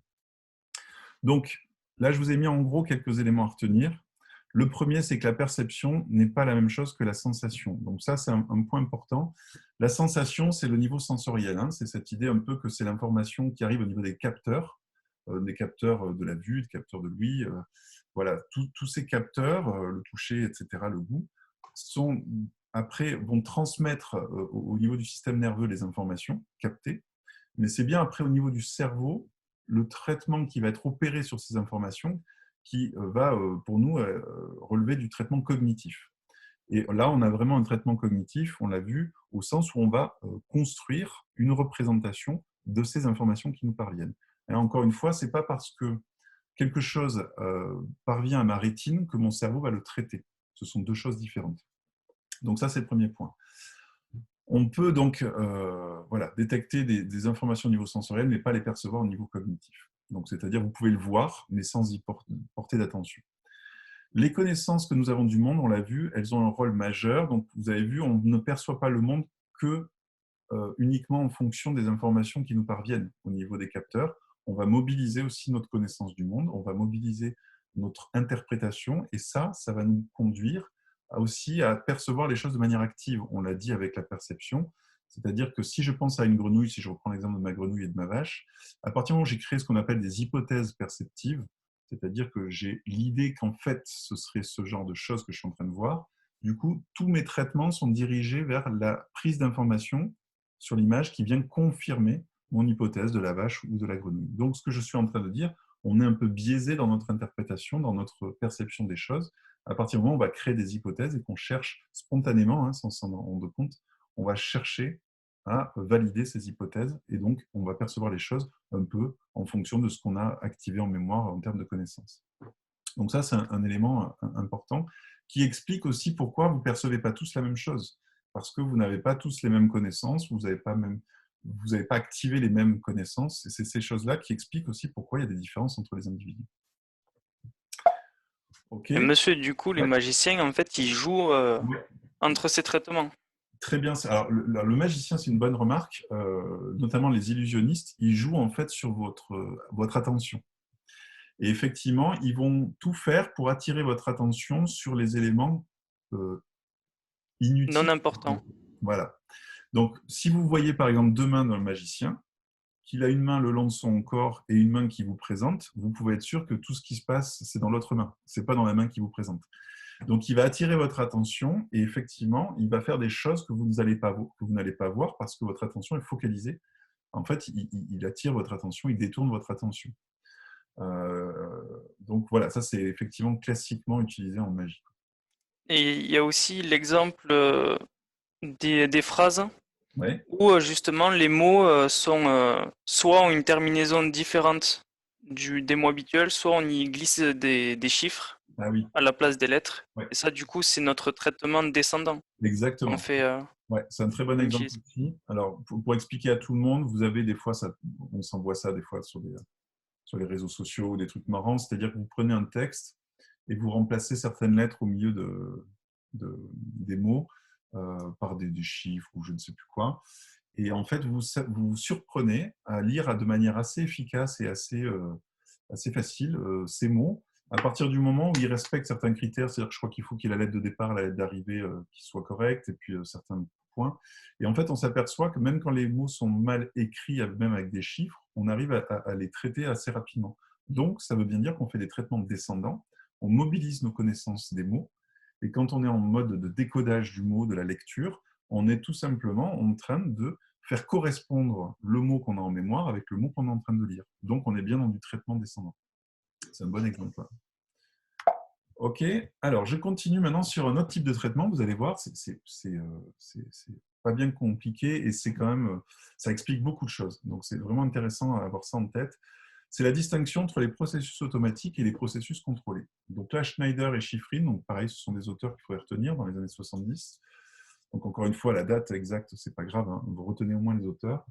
Donc là, je vous ai mis en gros quelques éléments à retenir. Le premier, c'est que la perception n'est pas la même chose que la sensation. Donc ça, c'est un point important. La sensation, c'est le niveau sensoriel. C'est cette idée un peu que c'est l'information qui arrive au niveau des capteurs de la vue, des capteurs de l'ouïe. Voilà, tous ces capteurs, le toucher, etc., le goût, vont transmettre au niveau du système nerveux les informations captées. Mais c'est bien après au niveau du cerveau, le traitement qui va être opéré sur ces informations qui va, pour nous, relever du traitement cognitif. Et là, on a vraiment un traitement cognitif, on l'a vu, au sens où on va construire une représentation de ces informations qui nous parviennent. Et encore une fois, ce n'est pas parce que quelque chose parvient à ma rétine que mon cerveau va le traiter. Ce sont deux choses différentes. Donc ça, c'est le premier point. On peut donc détecter des informations au niveau sensoriel, mais pas les percevoir au niveau cognitif. Donc, c'est-à-dire, vous pouvez le voir, mais sans y porter d'attention. Les connaissances que nous avons du monde, on l'a vu, elles ont un rôle majeur. Donc, vous avez vu, on ne perçoit pas le monde que uniquement en fonction des informations qui nous parviennent au niveau des capteurs. On va mobiliser aussi notre connaissance du monde, on va mobiliser notre interprétation, et ça va nous conduire aussi à percevoir les choses de manière active. On l'a dit avec la perception, c'est-à-dire que si je pense à une grenouille, si je reprends l'exemple de ma grenouille et de ma vache, à partir du moment où j'ai créé ce qu'on appelle des hypothèses perceptives, c'est-à-dire que j'ai l'idée qu'en fait, ce serait ce genre de choses que je suis en train de voir, du coup, tous mes traitements sont dirigés vers la prise d'informations sur l'image qui vient confirmer mon hypothèse de la vache ou de la grenouille. Donc, ce que je suis en train de dire, on est un peu biaisé dans notre interprétation, dans notre perception des choses. À partir du moment où on va créer des hypothèses et qu'on cherche spontanément, sans s'en rendre compte, on va chercher à valider ces hypothèses, et donc on va percevoir les choses un peu en fonction de ce qu'on a activé en mémoire en termes de connaissances. Donc ça, c'est un élément important qui explique aussi pourquoi vous ne percevez pas tous la même chose, parce que vous n'avez pas tous les mêmes connaissances, vous n'avez pas activé les mêmes connaissances, et c'est ces choses-là qui expliquent aussi pourquoi il y a des différences entre les individus. Okay. Monsieur, du coup, les magiciens, en fait, ils jouent entre ces traitements. Très bien. Alors, le magicien, c'est une bonne remarque. Notamment les illusionnistes, ils jouent en fait sur votre attention. Et effectivement, ils vont tout faire pour attirer votre attention sur les éléments inutiles. Non important. Voilà. Donc, si vous voyez par exemple 2 mains dans le magicien, qu'il a une main le long de son corps et une main qui vous présente, vous pouvez être sûr que tout ce qui se passe, c'est dans l'autre main. Ce n'est pas dans la main qui vous présente. Donc, il va attirer votre attention et effectivement, il va faire des choses que vous n'allez pas voir parce que votre attention est focalisée. En fait, il attire votre attention, il détourne votre attention. Donc voilà, ça c'est effectivement classiquement utilisé en magie. Et il y a aussi l'exemple des phrases ouais. où justement les mots soit ont une terminaison différente des mots habituels, soit on y glisse des chiffres à la place des lettres. Ouais. Et ça, du coup, c'est notre traitement descendant. Exactement. On fait, ouais, c'est un très bon exemple ici. Alors, pour expliquer à tout le monde, vous avez des fois, on s'envoie ça des fois sur les réseaux sociaux, des trucs marrants, c'est-à-dire que vous prenez un texte et vous remplacez certaines lettres au milieu des mots par des chiffres ou je ne sais plus quoi. Et en fait, vous vous surprenez à lire de manière assez efficace et assez facile ces mots, à partir du moment où ils respectent certains critères, c'est-à-dire que je crois qu'il faut qu'il y ait la lettre de départ, la lettre d'arrivée qui soit correcte, et puis certains points. Et en fait, on s'aperçoit que même quand les mots sont mal écrits, même avec des chiffres, on arrive à les traiter assez rapidement. Donc, ça veut bien dire qu'on fait des traitements descendants, on mobilise nos connaissances des mots, et quand on est en mode de décodage du mot, de la lecture, on est tout simplement en train de faire correspondre le mot qu'on a en mémoire avec le mot qu'on est en train de lire. Donc, on est bien dans du traitement descendant. C'est un bon exemple. Ok, alors je continue maintenant sur un autre type de traitement. Vous allez voir, c'est pas bien compliqué et c'est quand même, ça explique beaucoup de choses. Donc c'est vraiment intéressant à avoir ça en tête. C'est la distinction entre les processus automatiques et les processus contrôlés. Donc là, Schneider et Shiffrin, donc pareil, ce sont des auteurs qu'il faudrait retenir dans les années 70. Donc encore une fois, la date exacte, c'est pas grave, hein, vous retenez au moins les auteurs.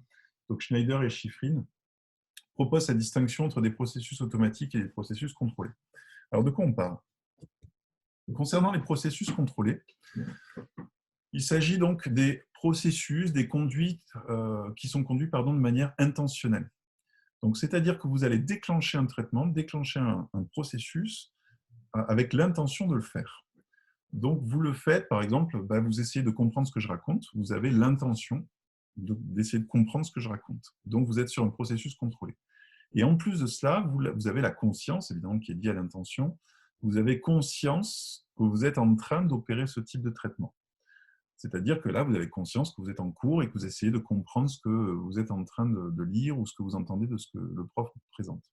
Donc Schneider et Shiffrin proposent la distinction entre des processus automatiques et des processus contrôlés. Alors de quoi on parle ? Concernant les processus contrôlés, il s'agit donc des processus, des conduites qui sont conduits de manière intentionnelle. Donc, c'est-à-dire que vous allez déclencher un traitement, déclencher un processus avec l'intention de le faire. Donc, vous le faites, par exemple, vous essayez de comprendre ce que je raconte, vous avez l'intention d'essayer de comprendre ce que je raconte. Donc, vous êtes sur un processus contrôlé. Et en plus de cela, vous avez la conscience, évidemment, qui est liée à l'intention. Vous avez conscience que vous êtes en train d'opérer ce type de traitement. C'est-à-dire que là, vous avez conscience que vous êtes en cours et que vous essayez de comprendre ce que vous êtes en train de lire ou ce que vous entendez de ce que le prof vous présente.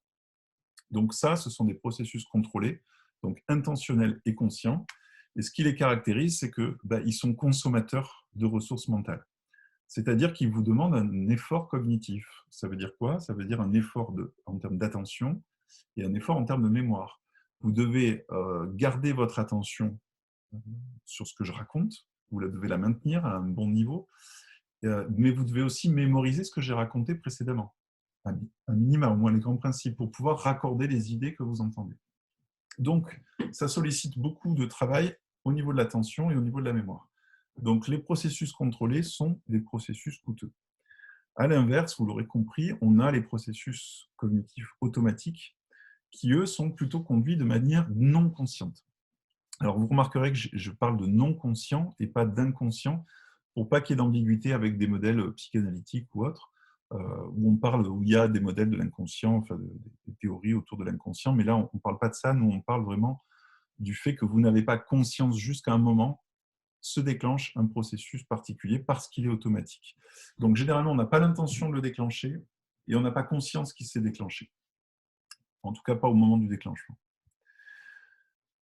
Donc ça, ce sont des processus contrôlés, donc intentionnels et conscients. Et ce qui les caractérise, c'est qu'ils sont consommateurs de ressources mentales. C'est-à-dire qu'ils vous demandent un effort cognitif. Ça veut dire quoi ? Ça veut dire un effort en termes d'attention et un effort en termes de mémoire. Vous devez garder votre attention sur ce que je raconte, vous devez la maintenir à un bon niveau, mais vous devez aussi mémoriser ce que j'ai raconté précédemment, un minimum, au moins les grands principes, pour pouvoir raccorder les idées que vous entendez. Donc, ça sollicite beaucoup de travail au niveau de l'attention et au niveau de la mémoire. Donc, les processus contrôlés sont des processus coûteux. À l'inverse, vous l'aurez compris, on a les processus cognitifs automatiques qui, eux, sont plutôt conduits de manière non consciente. Alors, vous remarquerez que je parle de non conscient et pas d'inconscient, pour pas qu'il y ait d'ambiguïté avec des modèles psychanalytiques ou autres, où il y a des modèles de l'inconscient, enfin des théories autour de l'inconscient, mais là, on ne parle pas de ça, nous, on parle vraiment du fait que vous n'avez pas conscience jusqu'à un moment, se déclenche un processus particulier parce qu'il est automatique. Donc, généralement, on n'a pas l'intention de le déclencher et on n'a pas conscience qu'il s'est déclenché. En tout cas, pas au moment du déclenchement.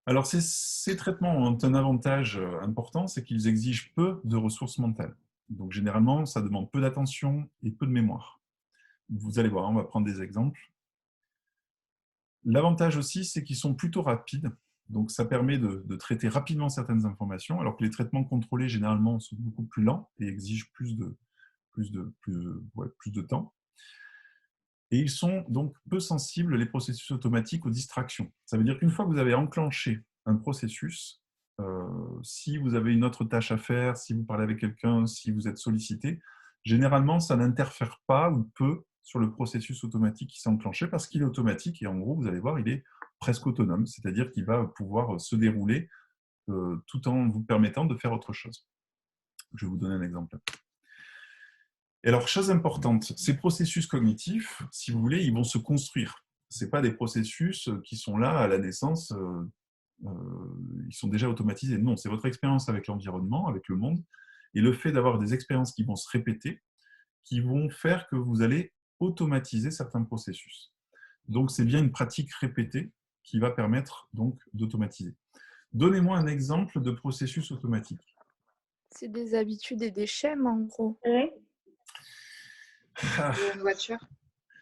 Alors, ces traitements ont un avantage important, c'est qu'ils exigent peu de ressources mentales. Donc, généralement, ça demande peu d'attention et peu de mémoire. Vous allez voir, on va prendre des exemples. L'avantage aussi, c'est qu'ils sont plutôt rapides. Donc, ça permet de traiter rapidement certaines informations, alors que les traitements contrôlés, généralement, sont beaucoup plus lents et exigent plus de temps. Et ils sont donc peu sensibles, les processus automatiques, aux distractions. Ça veut dire qu'une fois que vous avez enclenché un processus, si vous avez une autre tâche à faire, si vous parlez avec quelqu'un, si vous êtes sollicité, généralement, ça n'interfère pas ou peu sur le processus automatique qui s'est enclenché parce qu'il est automatique et en gros, vous allez voir, il est presque autonome, c'est-à-dire qu'il va pouvoir se dérouler tout en vous permettant de faire autre chose. Je vais vous donner un exemple. Et alors, chose importante, ces processus cognitifs, si vous voulez, ils vont se construire. Ce n'est pas des processus qui sont là à la naissance, ils sont déjà automatisés. Non, c'est votre expérience avec l'environnement, avec le monde, et le fait d'avoir des expériences qui vont se répéter, qui vont faire que vous allez automatiser certains processus. Donc, c'est bien une pratique répétée qui va permettre donc d'automatiser. Donnez-moi un exemple de processus automatique. C'est des habitudes et des schèmes, en gros. Oui. Une voiture.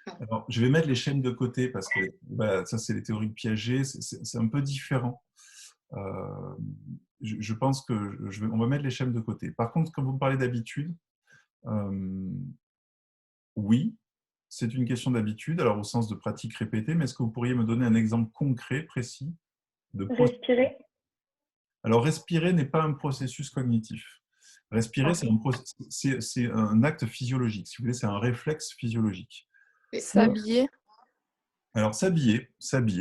Alors, je vais mettre les schèmes de côté parce que ça, c'est les théories de Piaget, c'est un peu différent. Je pense qu'on va mettre les schèmes de côté. Par contre, quand vous me parlez d'habitude, oui, c'est une question d'habitude, alors au sens de pratique répétée, mais est-ce que vous pourriez me donner un exemple concret, précis de Respirer. Alors, respirer n'est pas un processus cognitif. Respirer, c'est un acte physiologique. Si vous voulez, c'est un réflexe physiologique. S'habiller. Alors, s'habiller,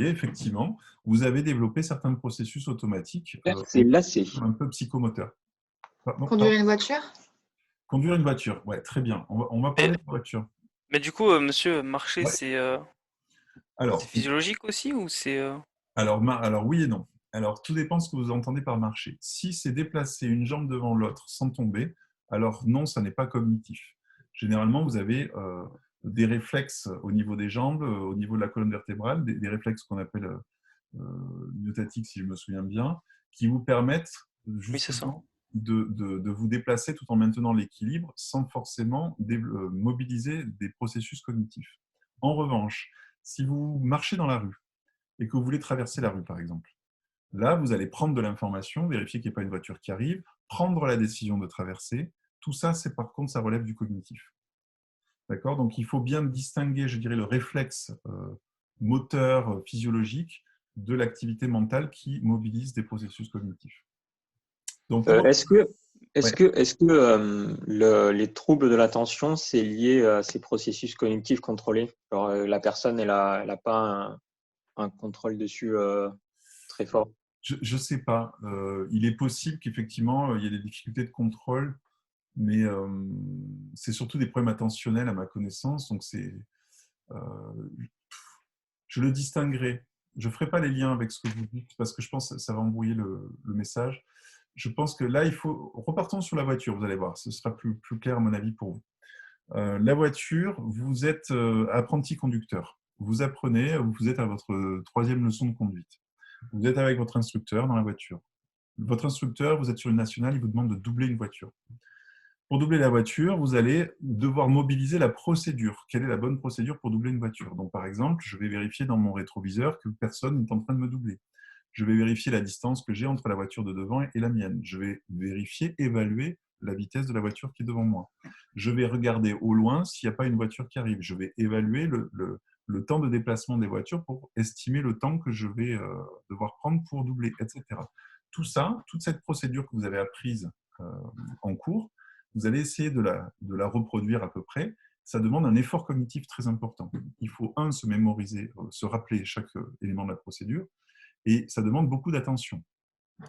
effectivement, vous avez développé certains processus automatiques C'est lassé. un peu psychomoteurs. Conduire une voiture? Conduire une voiture, ouais, très bien. On va parler de voiture. Mais du coup, monsieur, marcher, Ouais. c'est physiologique aussi ou c'est… Alors, oui et non. Alors, tout dépend de ce que vous entendez par marcher. Si c'est déplacer une jambe devant l'autre sans tomber, alors non, ça n'est pas cognitif. Généralement, vous avez des réflexes au niveau des jambes, au niveau de la colonne vertébrale, des réflexes qu'on appelle myotatiques, si je me souviens bien, qui vous permettent justement de vous déplacer tout en maintenant l'équilibre sans forcément mobiliser des processus cognitifs. En revanche, si vous marchez dans la rue et que vous voulez traverser la rue, par exemple, là, vous allez prendre de l'information, vérifier qu'il n'y a pas une voiture qui arrive, prendre la décision de traverser. Tout ça, par contre, ça relève du cognitif. D'accord ? Donc, il faut bien distinguer, je dirais, le réflexe moteur physiologique de l'activité mentale qui mobilise des processus cognitifs. Donc, est-ce que les troubles de l'attention, c'est lié à ces processus cognitifs contrôlés? Alors, la personne, elle n'a pas un contrôle dessus très fort. Je ne sais pas. Il est possible qu'effectivement, il y ait des difficultés de contrôle, mais c'est surtout des problèmes attentionnels à ma connaissance. Donc, je le distinguerai. Je ne ferai pas les liens avec ce que vous dites parce que je pense que ça va embrouiller le message. Je pense que là, repartons sur la voiture, vous allez voir, ce sera plus clair à mon avis pour vous. La voiture, vous êtes apprenti conducteur. Vous apprenez, vous êtes à votre 3e leçon de conduite. Vous êtes avec votre instructeur dans la voiture. Votre instructeur, vous êtes sur une nationale, il vous demande de doubler une voiture. Pour doubler la voiture, vous allez devoir mobiliser la procédure. Quelle est la bonne procédure pour doubler une voiture? Donc, par exemple, je vais vérifier dans mon rétroviseur que personne n'est en train de me doubler. Je vais vérifier la distance que j'ai entre la voiture de devant et la mienne. Je vais vérifier, évaluer la vitesse de la voiture qui est devant moi. Je vais regarder au loin s'il n'y a pas une voiture qui arrive. Je vais évaluer le temps de déplacement des voitures pour estimer le temps que je vais devoir prendre pour doubler, etc. Tout ça, toute cette procédure que vous avez apprise en cours, vous allez essayer de la reproduire à peu près. Ça demande un effort cognitif très important. Il faut, se mémoriser, se rappeler chaque élément de la procédure, et ça demande beaucoup d'attention.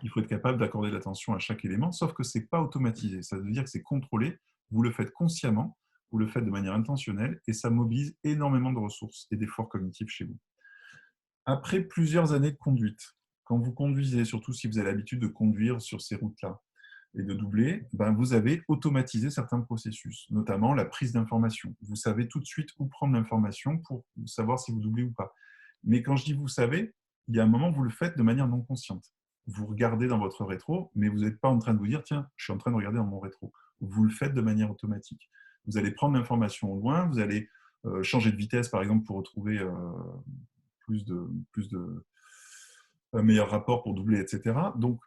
Il faut être capable d'accorder de l'attention à chaque élément, sauf que ce n'est pas automatisé. Ça veut dire que c'est contrôlé, vous le faites consciemment, vous le faites de manière intentionnelle, et ça mobilise énormément de ressources et d'efforts cognitifs chez vous. Après plusieurs années de conduite, quand vous conduisez, surtout si vous avez l'habitude de conduire sur ces routes-là, et de doubler, vous avez automatisé certains processus, notamment la prise d'information. Vous savez tout de suite où prendre l'information pour savoir si vous doublez ou pas. Mais quand je dis vous savez, il y a un moment où vous le faites de manière non consciente. Vous regardez dans votre rétro, mais vous n'êtes pas en train de vous dire « tiens, je suis en train de regarder dans mon rétro ». Vous le faites de manière automatique. Vous allez prendre l'information au loin, vous allez changer de vitesse, par exemple, pour retrouver un meilleur rapport pour doubler, etc. Donc,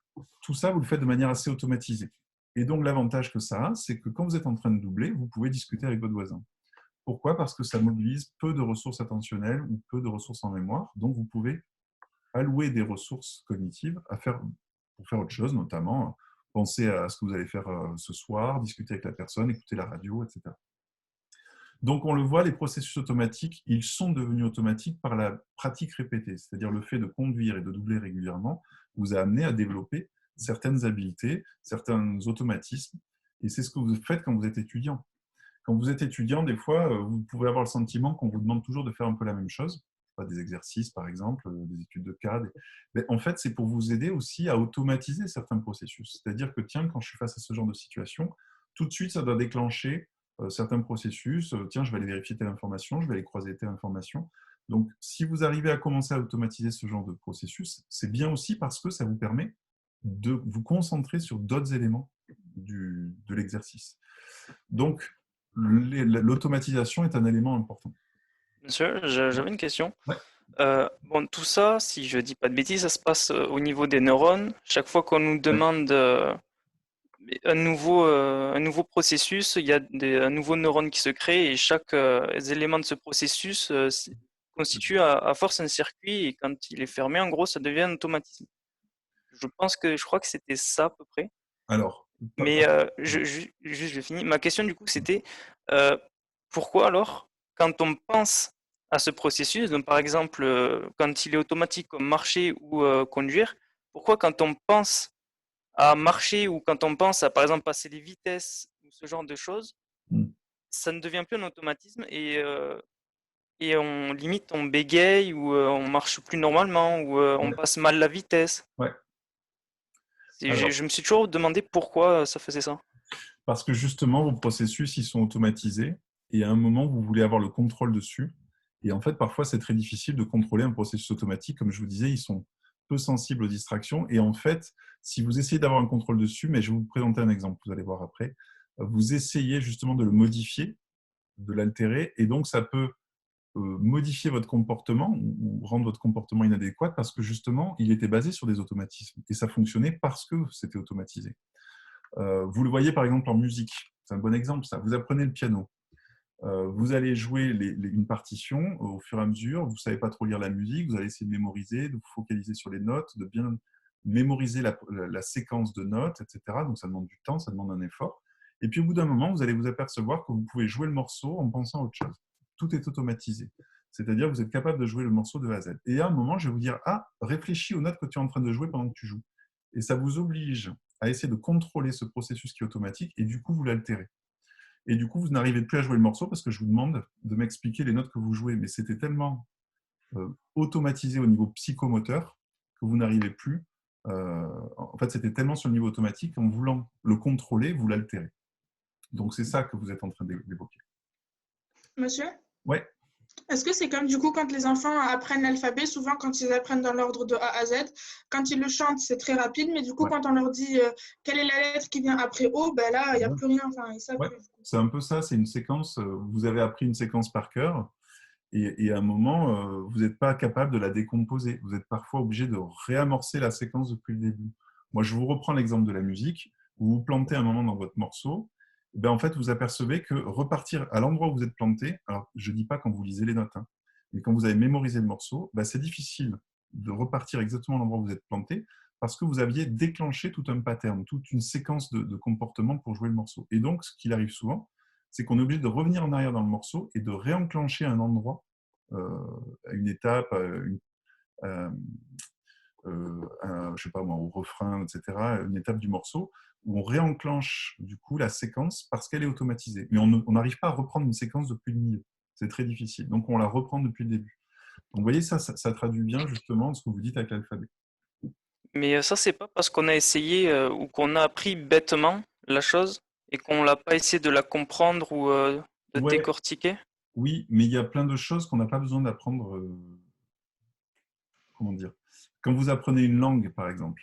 tout ça, vous le faites de manière assez automatisée. Et donc, l'avantage que ça a, c'est que quand vous êtes en train de doubler, vous pouvez discuter avec votre voisin. Pourquoi? Parce que ça mobilise peu de ressources attentionnelles ou peu de ressources en mémoire. Donc, vous pouvez allouer des ressources cognitives pour faire autre chose, notamment penser à ce que vous allez faire ce soir, discuter avec la personne, écouter la radio, etc. Donc, on le voit, les processus automatiques, ils sont devenus automatiques par la pratique répétée. C'est-à-dire le fait de conduire et de doubler régulièrement vous a amené à développer certaines habiletés, certains automatismes. Et c'est ce que vous faites quand vous êtes étudiant. Quand vous êtes étudiant, des fois, vous pouvez avoir le sentiment qu'on vous demande toujours de faire un peu la même chose. Des exercices, par exemple, des études de cas. Mais en fait, c'est pour vous aider aussi à automatiser certains processus. C'est-à-dire que, tiens, quand je suis face à ce genre de situation, tout de suite, ça doit déclencher certains processus. Tiens, je vais aller vérifier telle information, je vais aller croiser telle information. Donc, si vous arrivez à commencer à automatiser ce genre de processus, c'est bien aussi parce que ça vous permet de vous concentrer sur d'autres éléments de l'exercice. Donc, l'automatisation est un élément important. Monsieur, j'avais une question. Ouais. Bon, tout ça, si je dis pas de bêtises, ça se passe au niveau des neurones. Chaque fois qu'on nous demande un nouveau processus, il y a un nouveau neurone qui se crée et chaque élément de ce processus constitue à force un circuit et quand il est fermé, en gros, ça devient un automatisme. Je crois que c'était ça à peu près. Alors, mais je finis. Ma question du coup, c'était pourquoi alors, quand on pense à ce processus, donc par exemple, quand il est automatique comme marcher ou conduire, pourquoi quand on pense à marcher ou quand on pense à, par exemple, passer les vitesses ou ce genre de choses, ça ne devient plus un automatisme et on limite, on bégaye ou on marche plus normalement ou on passe mal la vitesse. Ouais. Alors, je me suis toujours demandé pourquoi ça faisait ça. Parce que justement, vos processus, ils sont automatisés et à un moment, vous voulez avoir le contrôle dessus. Et en fait, parfois, c'est très difficile de contrôler un processus automatique. Comme je vous disais, ils sont peu sensibles aux distractions. Et en fait, si vous essayez d'avoir un contrôle dessus, mais je vais vous présenter un exemple, vous allez voir après, vous essayez justement de le modifier, de l'altérer, et donc ça peut modifier votre comportement ou rendre votre comportement inadéquat parce que justement, il était basé sur des automatismes. Et ça fonctionnait parce que c'était automatisé. Vous le voyez par exemple en musique. C'est un bon exemple, ça. Vous apprenez le piano. Vous allez jouer une partition au fur et à mesure. Vous ne savez pas trop lire la musique. Vous allez essayer de mémoriser, de vous focaliser sur les notes, de bien mémoriser la séquence de notes, etc. Donc ça demande du temps, ça demande un effort. Et puis au bout d'un moment, vous allez vous apercevoir que vous pouvez jouer le morceau en pensant à autre chose. Tout est automatisé. C'est-à-dire que vous êtes capable de jouer le morceau de A à Z. Et à un moment, je vais vous dire, réfléchis aux notes que tu es en train de jouer pendant que tu joues. Et ça vous oblige à essayer de contrôler ce processus qui est automatique et du coup, vous l'altérez. Et du coup, vous n'arrivez plus à jouer le morceau parce que je vous demande de m'expliquer les notes que vous jouez. Mais c'était tellement automatisé au niveau psychomoteur que vous n'arrivez plus. En fait, c'était tellement sur le niveau automatique qu'en voulant le contrôler, vous l'altérez. Donc, c'est ça que vous êtes en train d'évoquer. Monsieur ? Oui. Est-ce que c'est comme du coup quand les enfants apprennent l'alphabet, souvent quand ils apprennent dans l'ordre de A à Z, quand ils le chantent, c'est très rapide, mais du coup quand on leur dit quelle est la lettre qui vient après O, ben là, il n'y a plus rien. Enfin, ils savent plus. C'est un peu ça, c'est une séquence, vous avez appris une séquence par cœur, et à un moment, vous n'êtes pas capable de la décomposer. Vous êtes parfois obligé de réamorcer la séquence depuis le début. Moi, je vous reprends l'exemple de la musique. Vous vous plantez un moment dans votre morceau, ben, en fait, vous apercevez que repartir à l'endroit où vous êtes planté, alors je ne dis pas quand vous lisez les notes, hein, mais quand vous avez mémorisé le morceau, ben, c'est difficile de repartir exactement à l'endroit où vous êtes planté parce que vous aviez déclenché tout un pattern, toute une séquence de comportements pour jouer le morceau. Et donc, ce qu'il arrive souvent, c'est qu'on est obligé de revenir en arrière dans le morceau et de réenclencher un endroit, à une étape, je sais pas moi, au refrain, etc., une étape du morceau, où on réenclenche du coup la séquence parce qu'elle est automatisée. Mais on n'arrive pas à reprendre une séquence depuis le milieu. C'est très difficile. Donc on la reprend depuis le début. Donc vous voyez, ça traduit bien justement ce que vous dites avec l'alphabet. Mais ça, c'est pas parce qu'on a essayé ou qu'on a appris bêtement la chose et qu'on l'a pas essayé de la comprendre ou de décortiquer. Oui, mais il y a plein de choses qu'on n'a pas besoin d'apprendre. Comment dire ? Quand vous apprenez une langue, par exemple,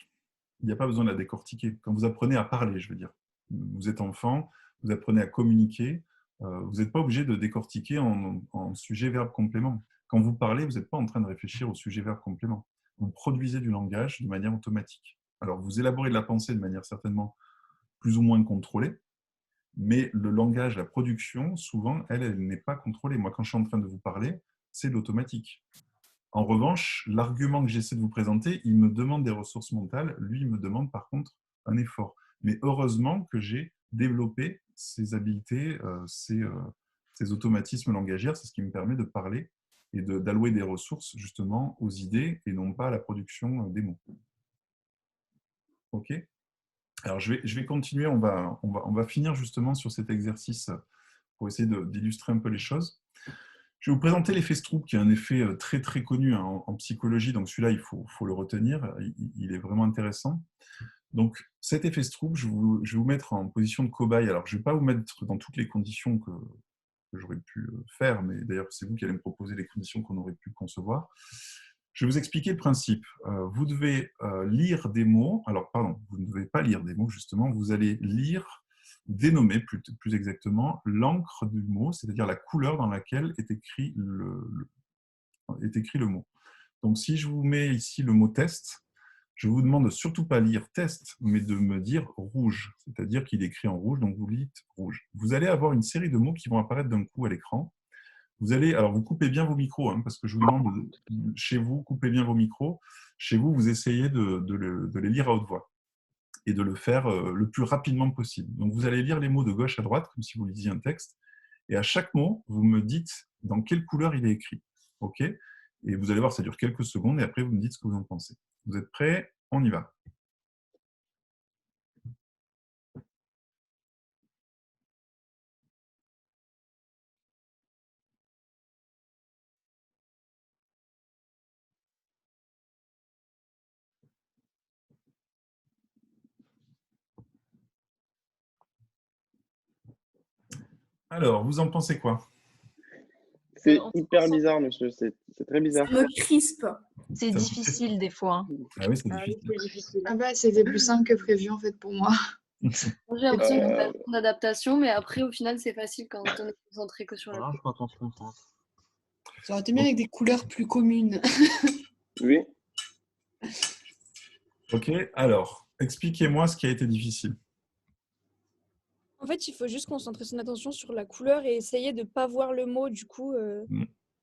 il n'y a pas besoin de la décortiquer. Quand vous apprenez à parler, je veux dire, vous êtes enfant, vous apprenez à communiquer, vous n'êtes pas obligé de décortiquer en sujet, verbe, complément. Quand vous parlez, vous n'êtes pas en train de réfléchir au sujet, verbe, complément. Vous produisez du langage de manière automatique. Alors, vous élaborez de la pensée de manière certainement plus ou moins contrôlée, mais le langage, la production, souvent, elle n'est pas contrôlée. Moi, quand je suis en train de vous parler, c'est de l'automatique. En revanche, l'argument que j'essaie de vous présenter, il me demande des ressources mentales, lui, il me demande par contre un effort. Mais heureusement que j'ai développé ces habiletés, Ces automatismes langagières, c'est ce qui me permet de parler et d'allouer des ressources justement aux idées et non pas à la production des mots. OK ? Alors, je vais continuer, on va finir justement sur cet exercice pour essayer d'illustrer un peu les choses. Je vais vous présenter l'effet Stroop, qui est un effet très très connu en psychologie, donc celui-là, il faut le retenir, il est vraiment intéressant. Donc, cet effet Stroop, je vais vous mettre en position de cobaye. Alors, je ne vais pas vous mettre dans toutes les conditions que j'aurais pu faire, mais d'ailleurs, c'est vous qui allez me proposer les conditions qu'on aurait pu concevoir. Je vais vous expliquer le principe. Vous devez lire des mots. Alors, pardon, vous ne devez pas lire des mots, justement. Vous allez lire, dénommer plus exactement, l'encre du mot, c'est-à-dire la couleur dans laquelle est écrit le mot. Donc, si je vous mets ici le mot test, je vous demande de surtout pas lire test, mais de me dire rouge, c'est-à-dire qu'il est écrit en rouge, donc vous dites rouge. Vous allez avoir une série de mots qui vont apparaître d'un coup à l'écran. Vous coupez bien vos micros, hein, parce que je vous demande, chez vous, coupez bien vos micros. Chez vous, vous essayez de les lire à haute voix et de le faire le plus rapidement possible. Donc, vous allez lire les mots de gauche à droite, comme si vous lisiez un texte. Et à chaque mot, vous me dites dans quelle couleur il est écrit. OK ? Et vous allez voir, ça dure quelques secondes, et après, vous me dites ce que vous en pensez. Vous êtes prêts ? On y va. Alors, vous en pensez quoi? C'est hyper bizarre, monsieur. C'est très bizarre. Ça me crispe. C'est difficile des fois. Ah oui, c'est difficile. Ah bah, c'était plus simple que prévu en fait pour moi. J'ai l'impression qu'il y a un temps d'adaptation, mais après, au final, c'est facile quand on est concentré que sur la Alors, quand on se concentre. Ça aurait été bien avec des couleurs plus communes. Oui. OK, alors, expliquez-moi ce qui a été difficile. En fait, il faut juste concentrer son attention sur la couleur et essayer de ne pas voir le mot, du coup,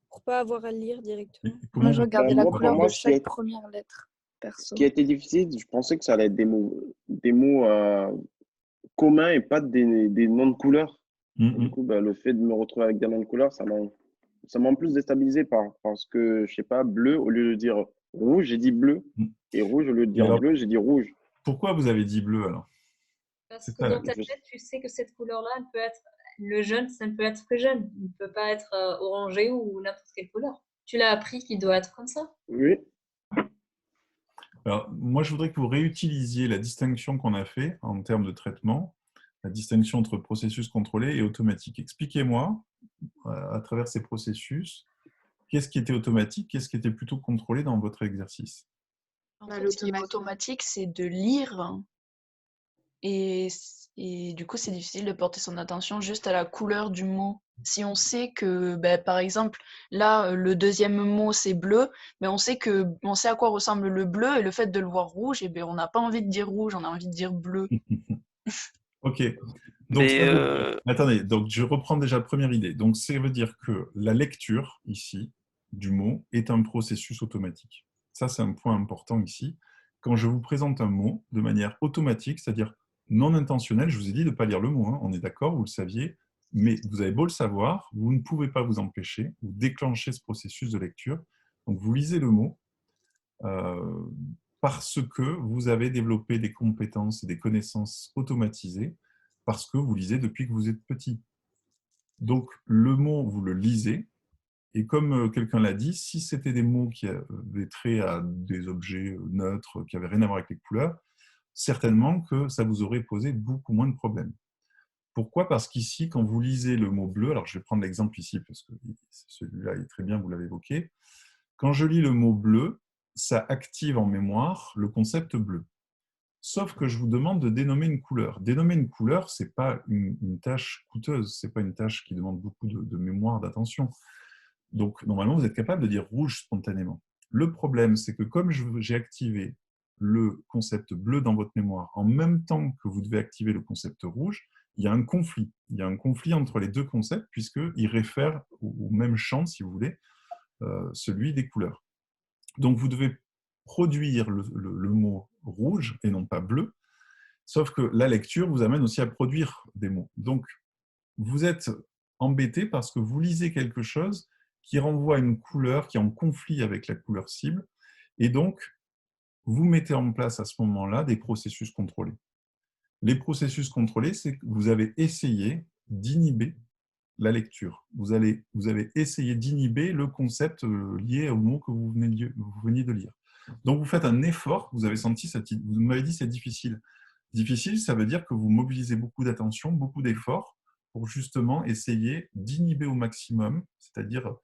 pour pas avoir à le lire directement. Moi, je regardais la couleur moi, de chaque première lettre, perso. Ce qui a été difficile, je pensais que ça allait être des mots communs et pas des noms de couleurs. Du coup, le fait de me retrouver avec des noms de couleurs, ça m'a en plus déstabilisé parce que, je sais pas, bleu, au lieu de dire rouge, j'ai dit bleu. Et rouge, au lieu de dire bleu, j'ai dit rouge. Pourquoi vous avez dit bleu, alors? Parce que dans ta tête, tu sais que cette couleur-là, elle peut être le jaune, ça ne peut être que jaune. Il ne peut pas être orangé ou n'importe quelle couleur. Tu l'as appris qu'il doit être comme ça. Oui. Alors, moi, je voudrais que vous réutilisiez la distinction qu'on a fait en termes de traitement, la distinction entre processus contrôlé et automatique. Expliquez-moi, à travers ces processus, qu'est-ce qui était automatique, qu'est-ce qui était plutôt contrôlé dans votre exercice? En fait, ce qui est automatique, c'est de lire. Et du coup, c'est difficile de porter son attention juste à la couleur du mot. Si on sait que, par exemple, là, le deuxième mot, c'est bleu, mais on sait à quoi ressemble le bleu, et le fait de le voir rouge, et on n'a pas envie de dire rouge, on a envie de dire bleu. OK. Donc, attendez, donc je reprends déjà la première idée. Donc, ça veut dire que la lecture, ici, du mot, est un processus automatique. Ça, c'est un point important ici. Quand je vous présente un mot de manière automatique, c'est-à-dire non intentionnelle, je vous ai dit de ne pas lire le mot, hein, on est d'accord, vous le saviez, mais vous avez beau le savoir, vous ne pouvez pas vous empêcher, vous déclenchez ce processus de lecture. Donc, vous lisez le mot parce que vous avez développé des compétences et des connaissances automatisées, parce que vous lisez depuis que vous êtes petit. Donc, le mot, vous le lisez, et comme quelqu'un l'a dit, si c'était des mots qui avaient trait à des objets neutres, qui n'avaient rien à voir avec les couleurs, certainement que ça vous aurait posé beaucoup moins de problèmes. Pourquoi? Parce qu'ici, quand vous lisez le mot bleu, alors je vais prendre l'exemple ici, parce que celui-là est très bien, vous l'avez évoqué. Quand je lis le mot bleu, ça active en mémoire le concept bleu. Sauf que je vous demande de dénommer une couleur. Dénommer une couleur, ce n'est pas une tâche coûteuse, ce n'est pas une tâche qui demande beaucoup de mémoire, d'attention. Donc, normalement, vous êtes capable de dire rouge spontanément. Le problème, c'est que comme j'ai activé le concept bleu dans votre mémoire, en même temps que vous devez activer le concept rouge, il y a un conflit. Il y a un conflit entre les deux concepts, puisqu'ils réfèrent au même champ, si vous voulez, celui des couleurs. Donc, vous devez produire le mot rouge et non pas bleu, sauf que la lecture vous amène aussi à produire des mots. Donc, vous êtes embêté parce que vous lisez quelque chose qui renvoie à une couleur qui est en conflit avec la couleur cible. Et donc, vous mettez en place à ce moment-là des processus contrôlés. Les processus contrôlés, c'est que vous avez essayé d'inhiber la lecture. Vous avez essayé d'inhiber le concept lié au mot que vous veniez de lire. Donc, vous faites un effort, vous avez senti, vous m'avez dit c'est difficile. Difficile, ça veut dire que vous mobilisez beaucoup d'attention, beaucoup d'efforts pour justement essayer d'inhiber au maximum, c'est-à-dire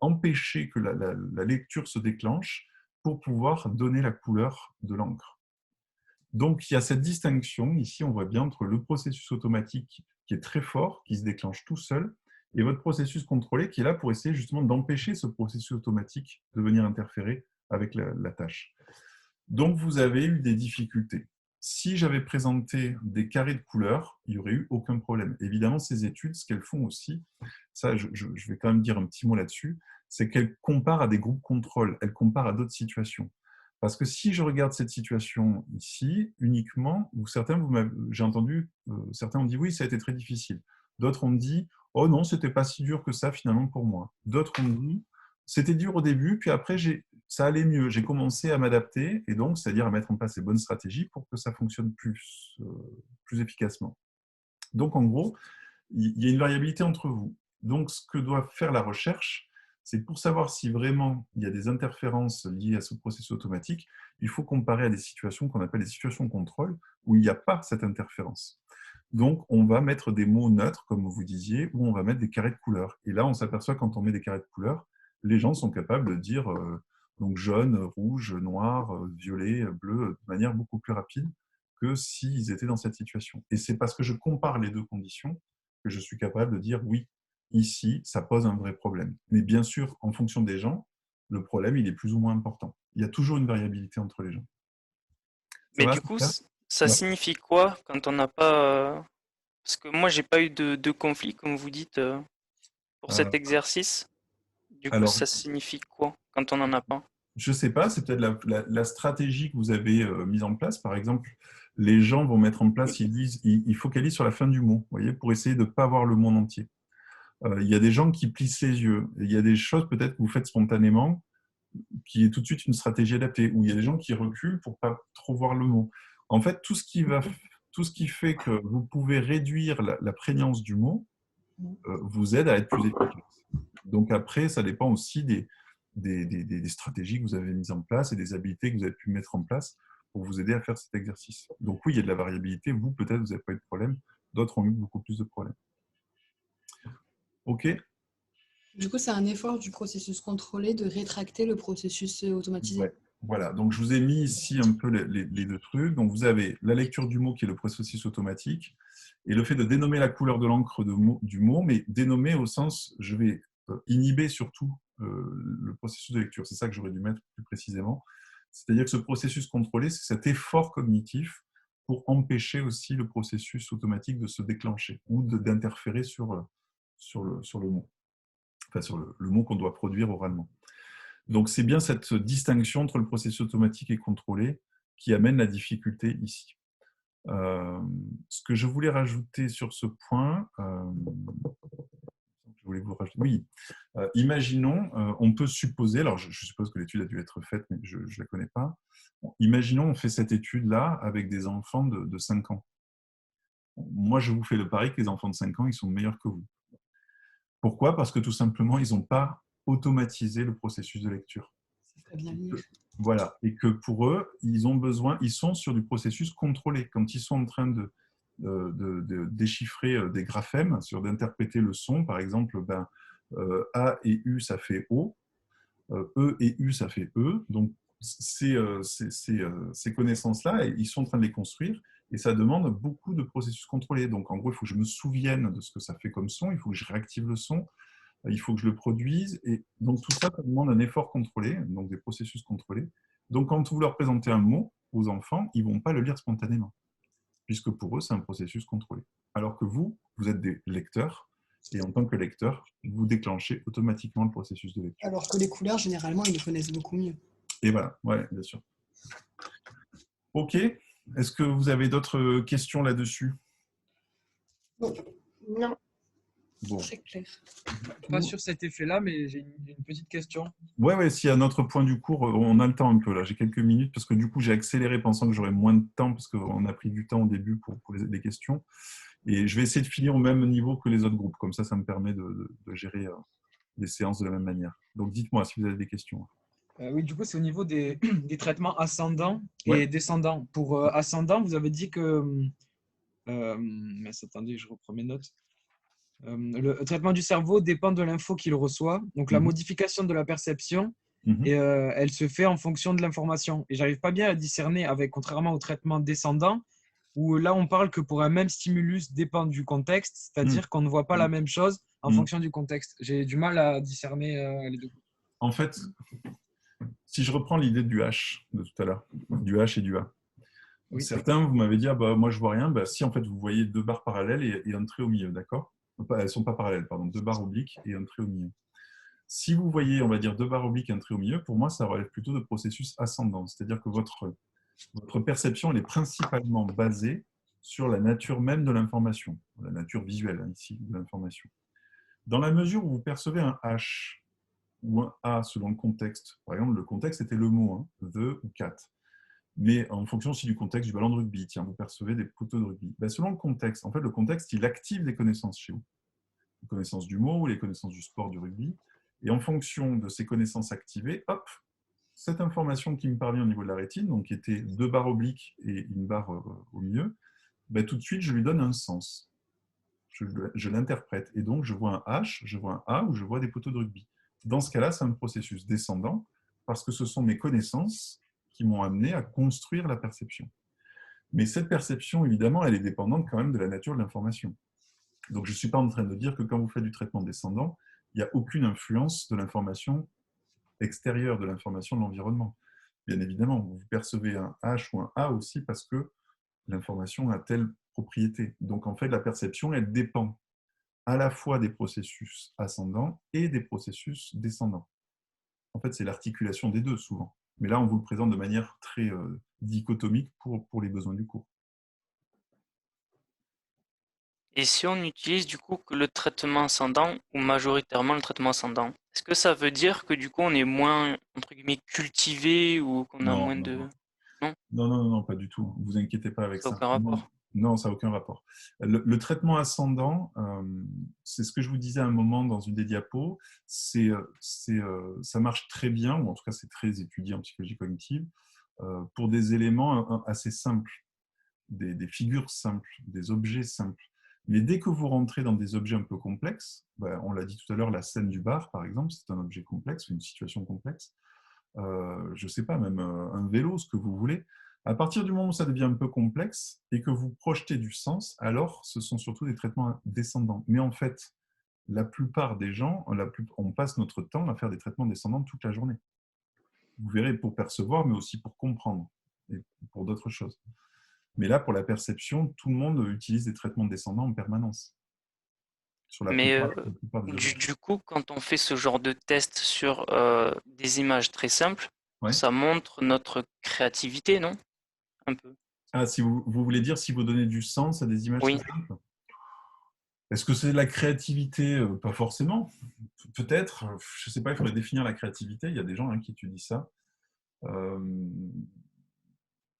empêcher que la lecture se déclenche pour pouvoir donner la couleur de l'encre. Donc, il y a cette distinction, ici, on voit bien, entre le processus automatique qui est très fort, qui se déclenche tout seul, et votre processus contrôlé qui est là pour essayer justement d'empêcher ce processus automatique de venir interférer avec la tâche. Donc, vous avez eu des difficultés. Si j'avais présenté des carrés de couleurs, il n'y aurait eu aucun problème. Évidemment, ces études, ce qu'elles font aussi, ça, je vais quand même dire un petit mot là-dessus, c'est qu'elles comparent à des groupes contrôle, elles comparent à d'autres situations. Parce que si je regarde cette situation ici, uniquement, j'ai entendu, certains ont dit oui, ça a été très difficile. D'autres ont dit, oh non, c'était pas si dur que ça finalement pour moi. D'autres ont dit, c'était dur au début, puis après, ça allait mieux. J'ai commencé à m'adapter, et donc, c'est-à-dire à mettre en place les bonnes stratégies pour que ça fonctionne plus efficacement. Donc, en gros, il y a une variabilité entre vous. Donc, ce que doit faire la recherche, c'est pour savoir si vraiment il y a des interférences liées à ce processus automatique, il faut comparer à des situations qu'on appelle des situations de contrôle, où il n'y a pas cette interférence. Donc, on va mettre des mots neutres, comme vous disiez, ou on va mettre des carrés de couleurs. Et là, on s'aperçoit quand on met des carrés de couleurs, les gens sont capables de dire donc jaune, rouge, noir, violet, bleu, de manière beaucoup plus rapide que s'ils étaient dans cette situation. Et c'est parce que je compare les deux conditions que je suis capable de dire oui, ici, ça pose un vrai problème. Mais bien sûr, en fonction des gens, le problème, il est plus ou moins important. Il y a toujours une variabilité entre les gens. Mais du coup, ça signifie quoi quand on n'a pas... Parce que moi, j'ai pas eu de conflit, comme vous dites, pour cet exercice. Du coup, ça signifie quoi quand on n'en a pas? Je ne sais pas, c'est peut-être la stratégie que vous avez mise en place. Par exemple, les gens vont mettre en place, ils focalisent sur la fin du mot, vous voyez, pour essayer de ne pas voir le mot entier. Il y a des gens qui plissent les yeux. Il y a des choses peut-être que vous faites spontanément, qui est tout de suite une stratégie adaptée. Ou il y a des gens qui reculent pour ne pas trop voir le mot. En fait, tout ce qui fait que vous pouvez réduire la prégnance du mot vous aide à être plus efficace. Donc après, ça dépend aussi des stratégies que vous avez mises en place et des habiletés que vous avez pu mettre en place pour vous aider à faire cet exercice. Donc oui, il y a de la variabilité. Vous, peut-être, vous n'avez pas eu de problème. D'autres ont eu beaucoup plus de problèmes. OK. Du coup, c'est un effort du processus contrôlé de rétracter le processus automatisé. Ouais. Voilà. Donc, je vous ai mis ici un peu les deux trucs. Donc, vous avez la lecture du mot qui est le processus automatique et le fait de dénommer la couleur de l'encre du mot, mais dénommer au sens, je vais inhiber surtout le processus de lecture. C'est ça que j'aurais dû mettre plus précisément. C'est-à-dire que ce processus contrôlé, c'est cet effort cognitif pour empêcher aussi le processus automatique de se déclencher ou d'interférer sur le mot, enfin sur le mot qu'on doit produire oralement. Donc c'est bien cette distinction entre le processus automatique et contrôlé qui amène la difficulté ici. Ce que je voulais rajouter sur ce point, imaginons, on peut supposer, alors je suppose que l'étude a dû être faite, mais je ne la connais pas. Imaginons, on fait cette étude-là avec des enfants de 5 ans. Moi, je vous fais le pari que les enfants de 5 ans, ils sont meilleurs que vous. Pourquoi? Parce que tout simplement, ils n'ont pas automatisé le processus de lecture. Voilà. Et que pour eux, ils sont sur du processus contrôlé. Quand ils sont en train de déchiffrer des graphèmes, d'interpréter le son, par exemple, A et U, ça fait O, E et U, ça fait E. Donc, ces connaissances-là, ils sont en train de les construire et ça demande beaucoup de processus contrôlés. Donc, en gros, il faut que je me souvienne de ce que ça fait comme son, il faut que je réactive le son, il faut que je le produise. Et donc, tout ça, ça demande un effort contrôlé, donc des processus contrôlés. Donc, quand vous leur présentez un mot aux enfants, ils ne vont pas le lire spontanément, puisque pour eux, c'est un processus contrôlé. Alors que vous êtes des lecteurs, et en tant que lecteur, vous déclenchez automatiquement le processus de lecture. Alors que les couleurs, généralement, ils les connaissent beaucoup mieux. Et voilà, ouais, bien sûr. OK. Est-ce que vous avez d'autres questions là-dessus? Non. Bon. Très clair. Pas sur cet effet-là, mais j'ai une petite question. Ouais, s'il y a un autre point du cours, on a le temps un peu là. J'ai quelques minutes parce que du coup, j'ai accéléré pensant que j'aurais moins de temps parce qu'on a pris du temps au début pour les questions. Et je vais essayer de finir au même niveau que les autres groupes. Comme ça me permet de gérer les séances de la même manière. Donc, dites-moi si vous avez des questions. Oui, du coup, c'est au niveau des traitements ascendants et descendants. Pour ascendant, vous avez dit que… mais attendez, je reprends mes notes. Le traitement du cerveau dépend de l'info qu'il reçoit. Donc, la modification de la perception, et, elle se fait en fonction de l'information. Et j'arrive pas bien à discerner contrairement au traitement descendant, où là, on parle que pour un même stimulus dépend du contexte, c'est-à-dire qu'on ne voit pas la même chose en fonction du contexte. J'ai du mal à discerner les deux. En fait, si je reprends l'idée du H de tout à l'heure, du H et du A, certains, vous m'avez dit, moi, je vois rien. Si, en fait, vous voyez deux barres parallèles et un trait au milieu, d'accord? Elles ne sont pas parallèles, pardon, deux barres obliques et un trait au milieu. Si vous voyez, on va dire, deux barres obliques et un trait au milieu, pour moi, ça relève plutôt de processus ascendant. C'est-à-dire que votre perception, elle est principalement basée sur la nature même de l'information, la nature visuelle, ici, de l'information. Dans la mesure où vous percevez un H ou un A selon le contexte, par exemple, le contexte était le mot, the ou cat, mais en fonction aussi du contexte du ballon de rugby, tiens, vous percevez des poteaux de rugby. Selon le contexte, en fait, le contexte, il active des connaissances chez vous. Les connaissances du mot ou les connaissances du sport, du rugby. Et en fonction de ces connaissances activées, hop, cette information qui me parvient au niveau de la rétine, donc qui était deux barres obliques et une barre au milieu, tout de suite, je lui donne un sens. Je l'interprète. Et donc, je vois un H, je vois un A ou je vois des poteaux de rugby. Dans ce cas-là, c'est un processus descendant parce que ce sont mes connaissances qui m'ont amené à construire la perception. Mais cette perception, évidemment, elle est dépendante quand même de la nature de l'information. Donc, je ne suis pas en train de dire que quand vous faites du traitement descendant, il n'y a aucune influence de l'information extérieure, de l'information de l'environnement. Bien évidemment, vous percevez un H ou un A aussi parce que l'information a telle propriété. Donc, en fait, la perception, elle dépend à la fois des processus ascendants et des processus descendants. En fait, c'est l'articulation des deux, souvent. Mais là, on vous le présente de manière très dichotomique pour les besoins du cours. Et si on utilise du coup que le traitement ascendant ou majoritairement le traitement ascendant, est-ce que ça veut dire que du coup on est moins entre guillemets cultivé ou qu'on a moins de… Non, pas du tout. Ne vous inquiétez pas avec ça. Ça n'a aucun rapport. Non, ça n'a aucun rapport. Le traitement ascendant, c'est ce que je vous disais à un moment dans une des diapos, ça marche très bien, ou en tout cas c'est très étudié en psychologie cognitive, pour des éléments assez simples, des figures simples, des objets simples. Mais dès que vous rentrez dans des objets un peu complexes, on l'a dit tout à l'heure, la scène du bar, par exemple, c'est un objet complexe, une situation complexe. Je ne sais pas, même un vélo, ce que vous voulez. À partir du moment où ça devient un peu complexe et que vous projetez du sens, alors ce sont surtout des traitements descendants. Mais en fait, la plupart des gens, on passe notre temps à faire des traitements descendants toute la journée. Vous verrez, pour percevoir, mais aussi pour comprendre et pour d'autres choses. Mais là, pour la perception, tout le monde utilise des traitements descendants en permanence. Mais du coup, quand on fait ce genre de test sur des images très simples, ça montre notre créativité, non? Un peu. Ah, si vous voulez dire si vous donnez du sens à des images très simples? Est-ce que c'est de la créativité? Pas forcément. Peut-être. Je ne sais pas, il faudrait définir la créativité. Il y a des gens qui étudient ça.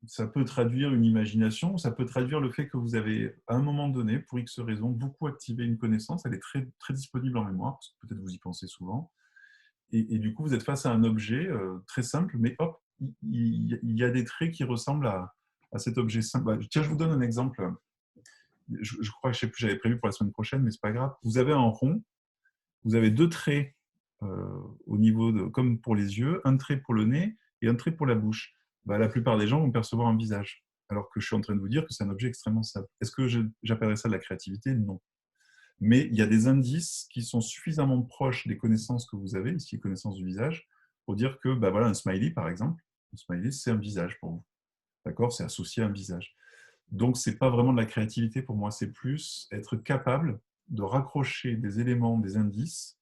Ça peut traduire une imagination, ça peut traduire le fait que vous avez, à un moment donné, pour X raisons, beaucoup activé une connaissance, elle est très, très disponible en mémoire, parce que peut-être vous y pensez souvent, et du coup vous êtes face à un objet très simple, mais hop, il y a des traits qui ressemblent à cet objet simple. Tiens, je vous donne un exemple, je crois que je sais plus, j'avais prévu pour la semaine prochaine, mais c'est pas grave. Vous avez un rond, vous avez deux traits au niveau de, comme pour les yeux, un trait pour le nez et un trait pour la bouche. La plupart des gens vont percevoir un visage, alors que je suis en train de vous dire que c'est un objet extrêmement simple. Est-ce que j'appellerais ça de la créativité? Non. Mais il y a des indices qui sont suffisamment proches des connaissances que vous avez, ici les connaissances du visage, pour dire que voilà, un smiley, par exemple, un smiley, c'est un visage pour vous. D'accord? C'est associé à un visage. Donc, ce n'est pas vraiment de la créativité pour moi, c'est plus être capable de raccrocher des éléments, des indices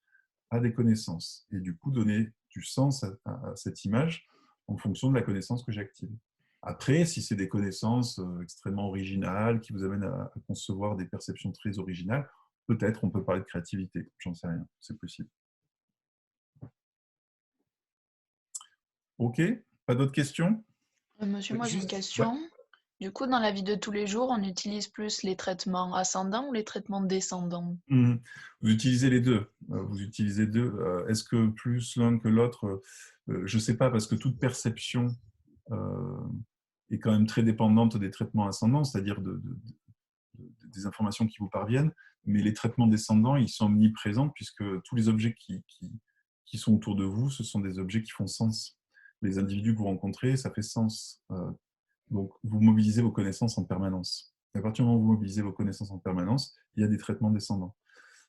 à des connaissances, et du coup donner du sens à cette image en fonction de la connaissance que j'active. Après, si c'est des connaissances extrêmement originales, qui vous amènent à concevoir des perceptions très originales, peut-être on peut parler de créativité, j'en sais rien, c'est possible. Ok, pas d'autres questions? Monsieur, moi j'ai une question. Ouais. Du coup, dans la vie de tous les jours, on utilise plus les traitements ascendants ou les traitements descendants? Vous utilisez les deux. Vous utilisez deux. Est-ce que plus l'un que l'autre? Je ne sais pas, parce que toute perception est quand même très dépendante des traitements ascendants, c'est-à-dire des informations qui vous parviennent. Mais les traitements descendants, ils sont omniprésents, puisque tous les objets qui sont autour de vous, ce sont des objets qui font sens. Les individus que vous rencontrez, ça fait sens. Donc, vous mobilisez vos connaissances en permanence. À partir du moment où vous mobilisez vos connaissances en permanence, il y a des traitements descendants.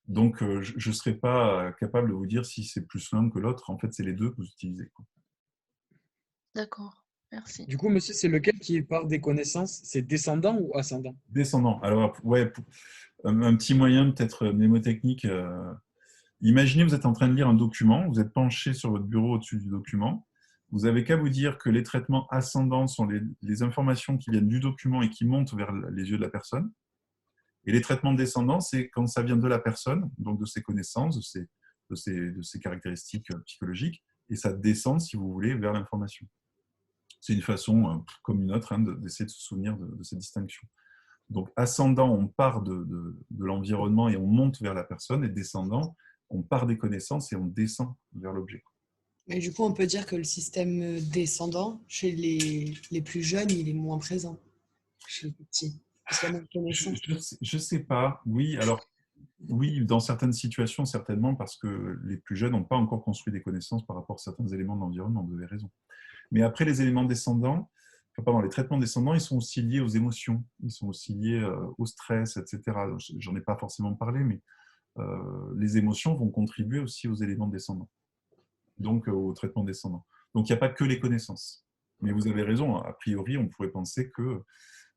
Donc, je ne serais pas capable de vous dire si c'est plus l'un que l'autre. En fait, c'est les deux que vous utilisez. D'accord, merci. Du coup, monsieur, c'est lequel qui part des connaissances? C'est descendant ou ascendant? Descendant. Alors, ouais, un petit moyen peut-être mnémotechnique. Imaginez, vous êtes en train de lire un document, vous êtes penché sur votre bureau au-dessus du document. Vous n'avez qu'à vous dire que les traitements ascendants sont les informations qui viennent du document et qui montent vers les yeux de la personne. Et les traitements descendants, c'est quand ça vient de la personne, donc de ses connaissances, de ses caractéristiques psychologiques, et ça descend, si vous voulez, vers l'information. C'est une façon, comme une autre, d'essayer de se souvenir de cette distinction. Donc, ascendant, on part de l'environnement et on monte vers la personne, et descendant, on part des connaissances et on descend vers l'objet. Mais du coup, on peut dire que le système descendant, chez les plus jeunes, il est moins présent chez les petits. Parce qu'il y a moins de connaissances. Je ne sais pas. Oui, alors, oui, dans certaines situations, certainement, parce que les plus jeunes n'ont pas encore construit des connaissances par rapport à certains éléments de l'environnement, vous avez raison. Mais après, les éléments descendants, les traitements descendants, ils sont aussi liés aux émotions, ils sont aussi liés au stress, etc. J'en ai pas forcément parlé, mais les émotions vont contribuer aussi aux éléments descendants, donc au traitement descendant. Donc, il n'y a pas que les connaissances. Mais vous avez raison, a priori, on pourrait penser que,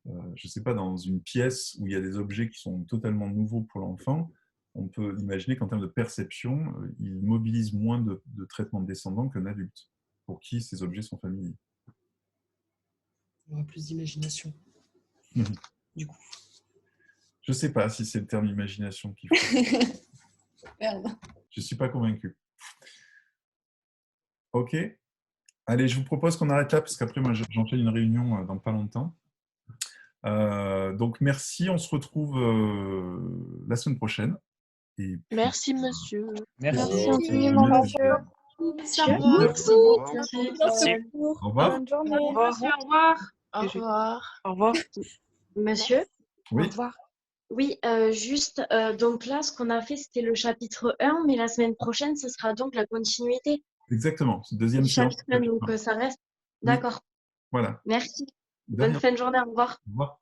je ne sais pas, dans une pièce où il y a des objets qui sont totalement nouveaux pour l'enfant, on peut imaginer qu'en termes de perception, il mobilise moins de traitements descendants qu'un adulte, pour qui ces objets sont familiers. On aura plus d'imagination, du coup. Je ne sais pas si c'est le terme imagination qu'il faut. Merde. Je ne suis pas convaincu. Ok. Allez, je vous propose qu'on arrête là, parce qu'après, moi, j'enchaîne une réunion dans pas longtemps. Donc, merci. On se retrouve la semaine prochaine. Et puis, merci, monsieur. Merci. infiniment, monsieur. Merci. Au revoir. Bonne journée. Au revoir. Au revoir. Au revoir. Monsieur? Oui. Au revoir. Oui, juste, donc là, ce qu'on a fait, c'était le chapitre 1, mais la semaine prochaine, ce sera donc la continuité Exactement. Deuxième du séance. chapitre 1, donc ça reste. D'accord. Voilà. Merci. De Bonne rien. fin de journée, au revoir. Au revoir.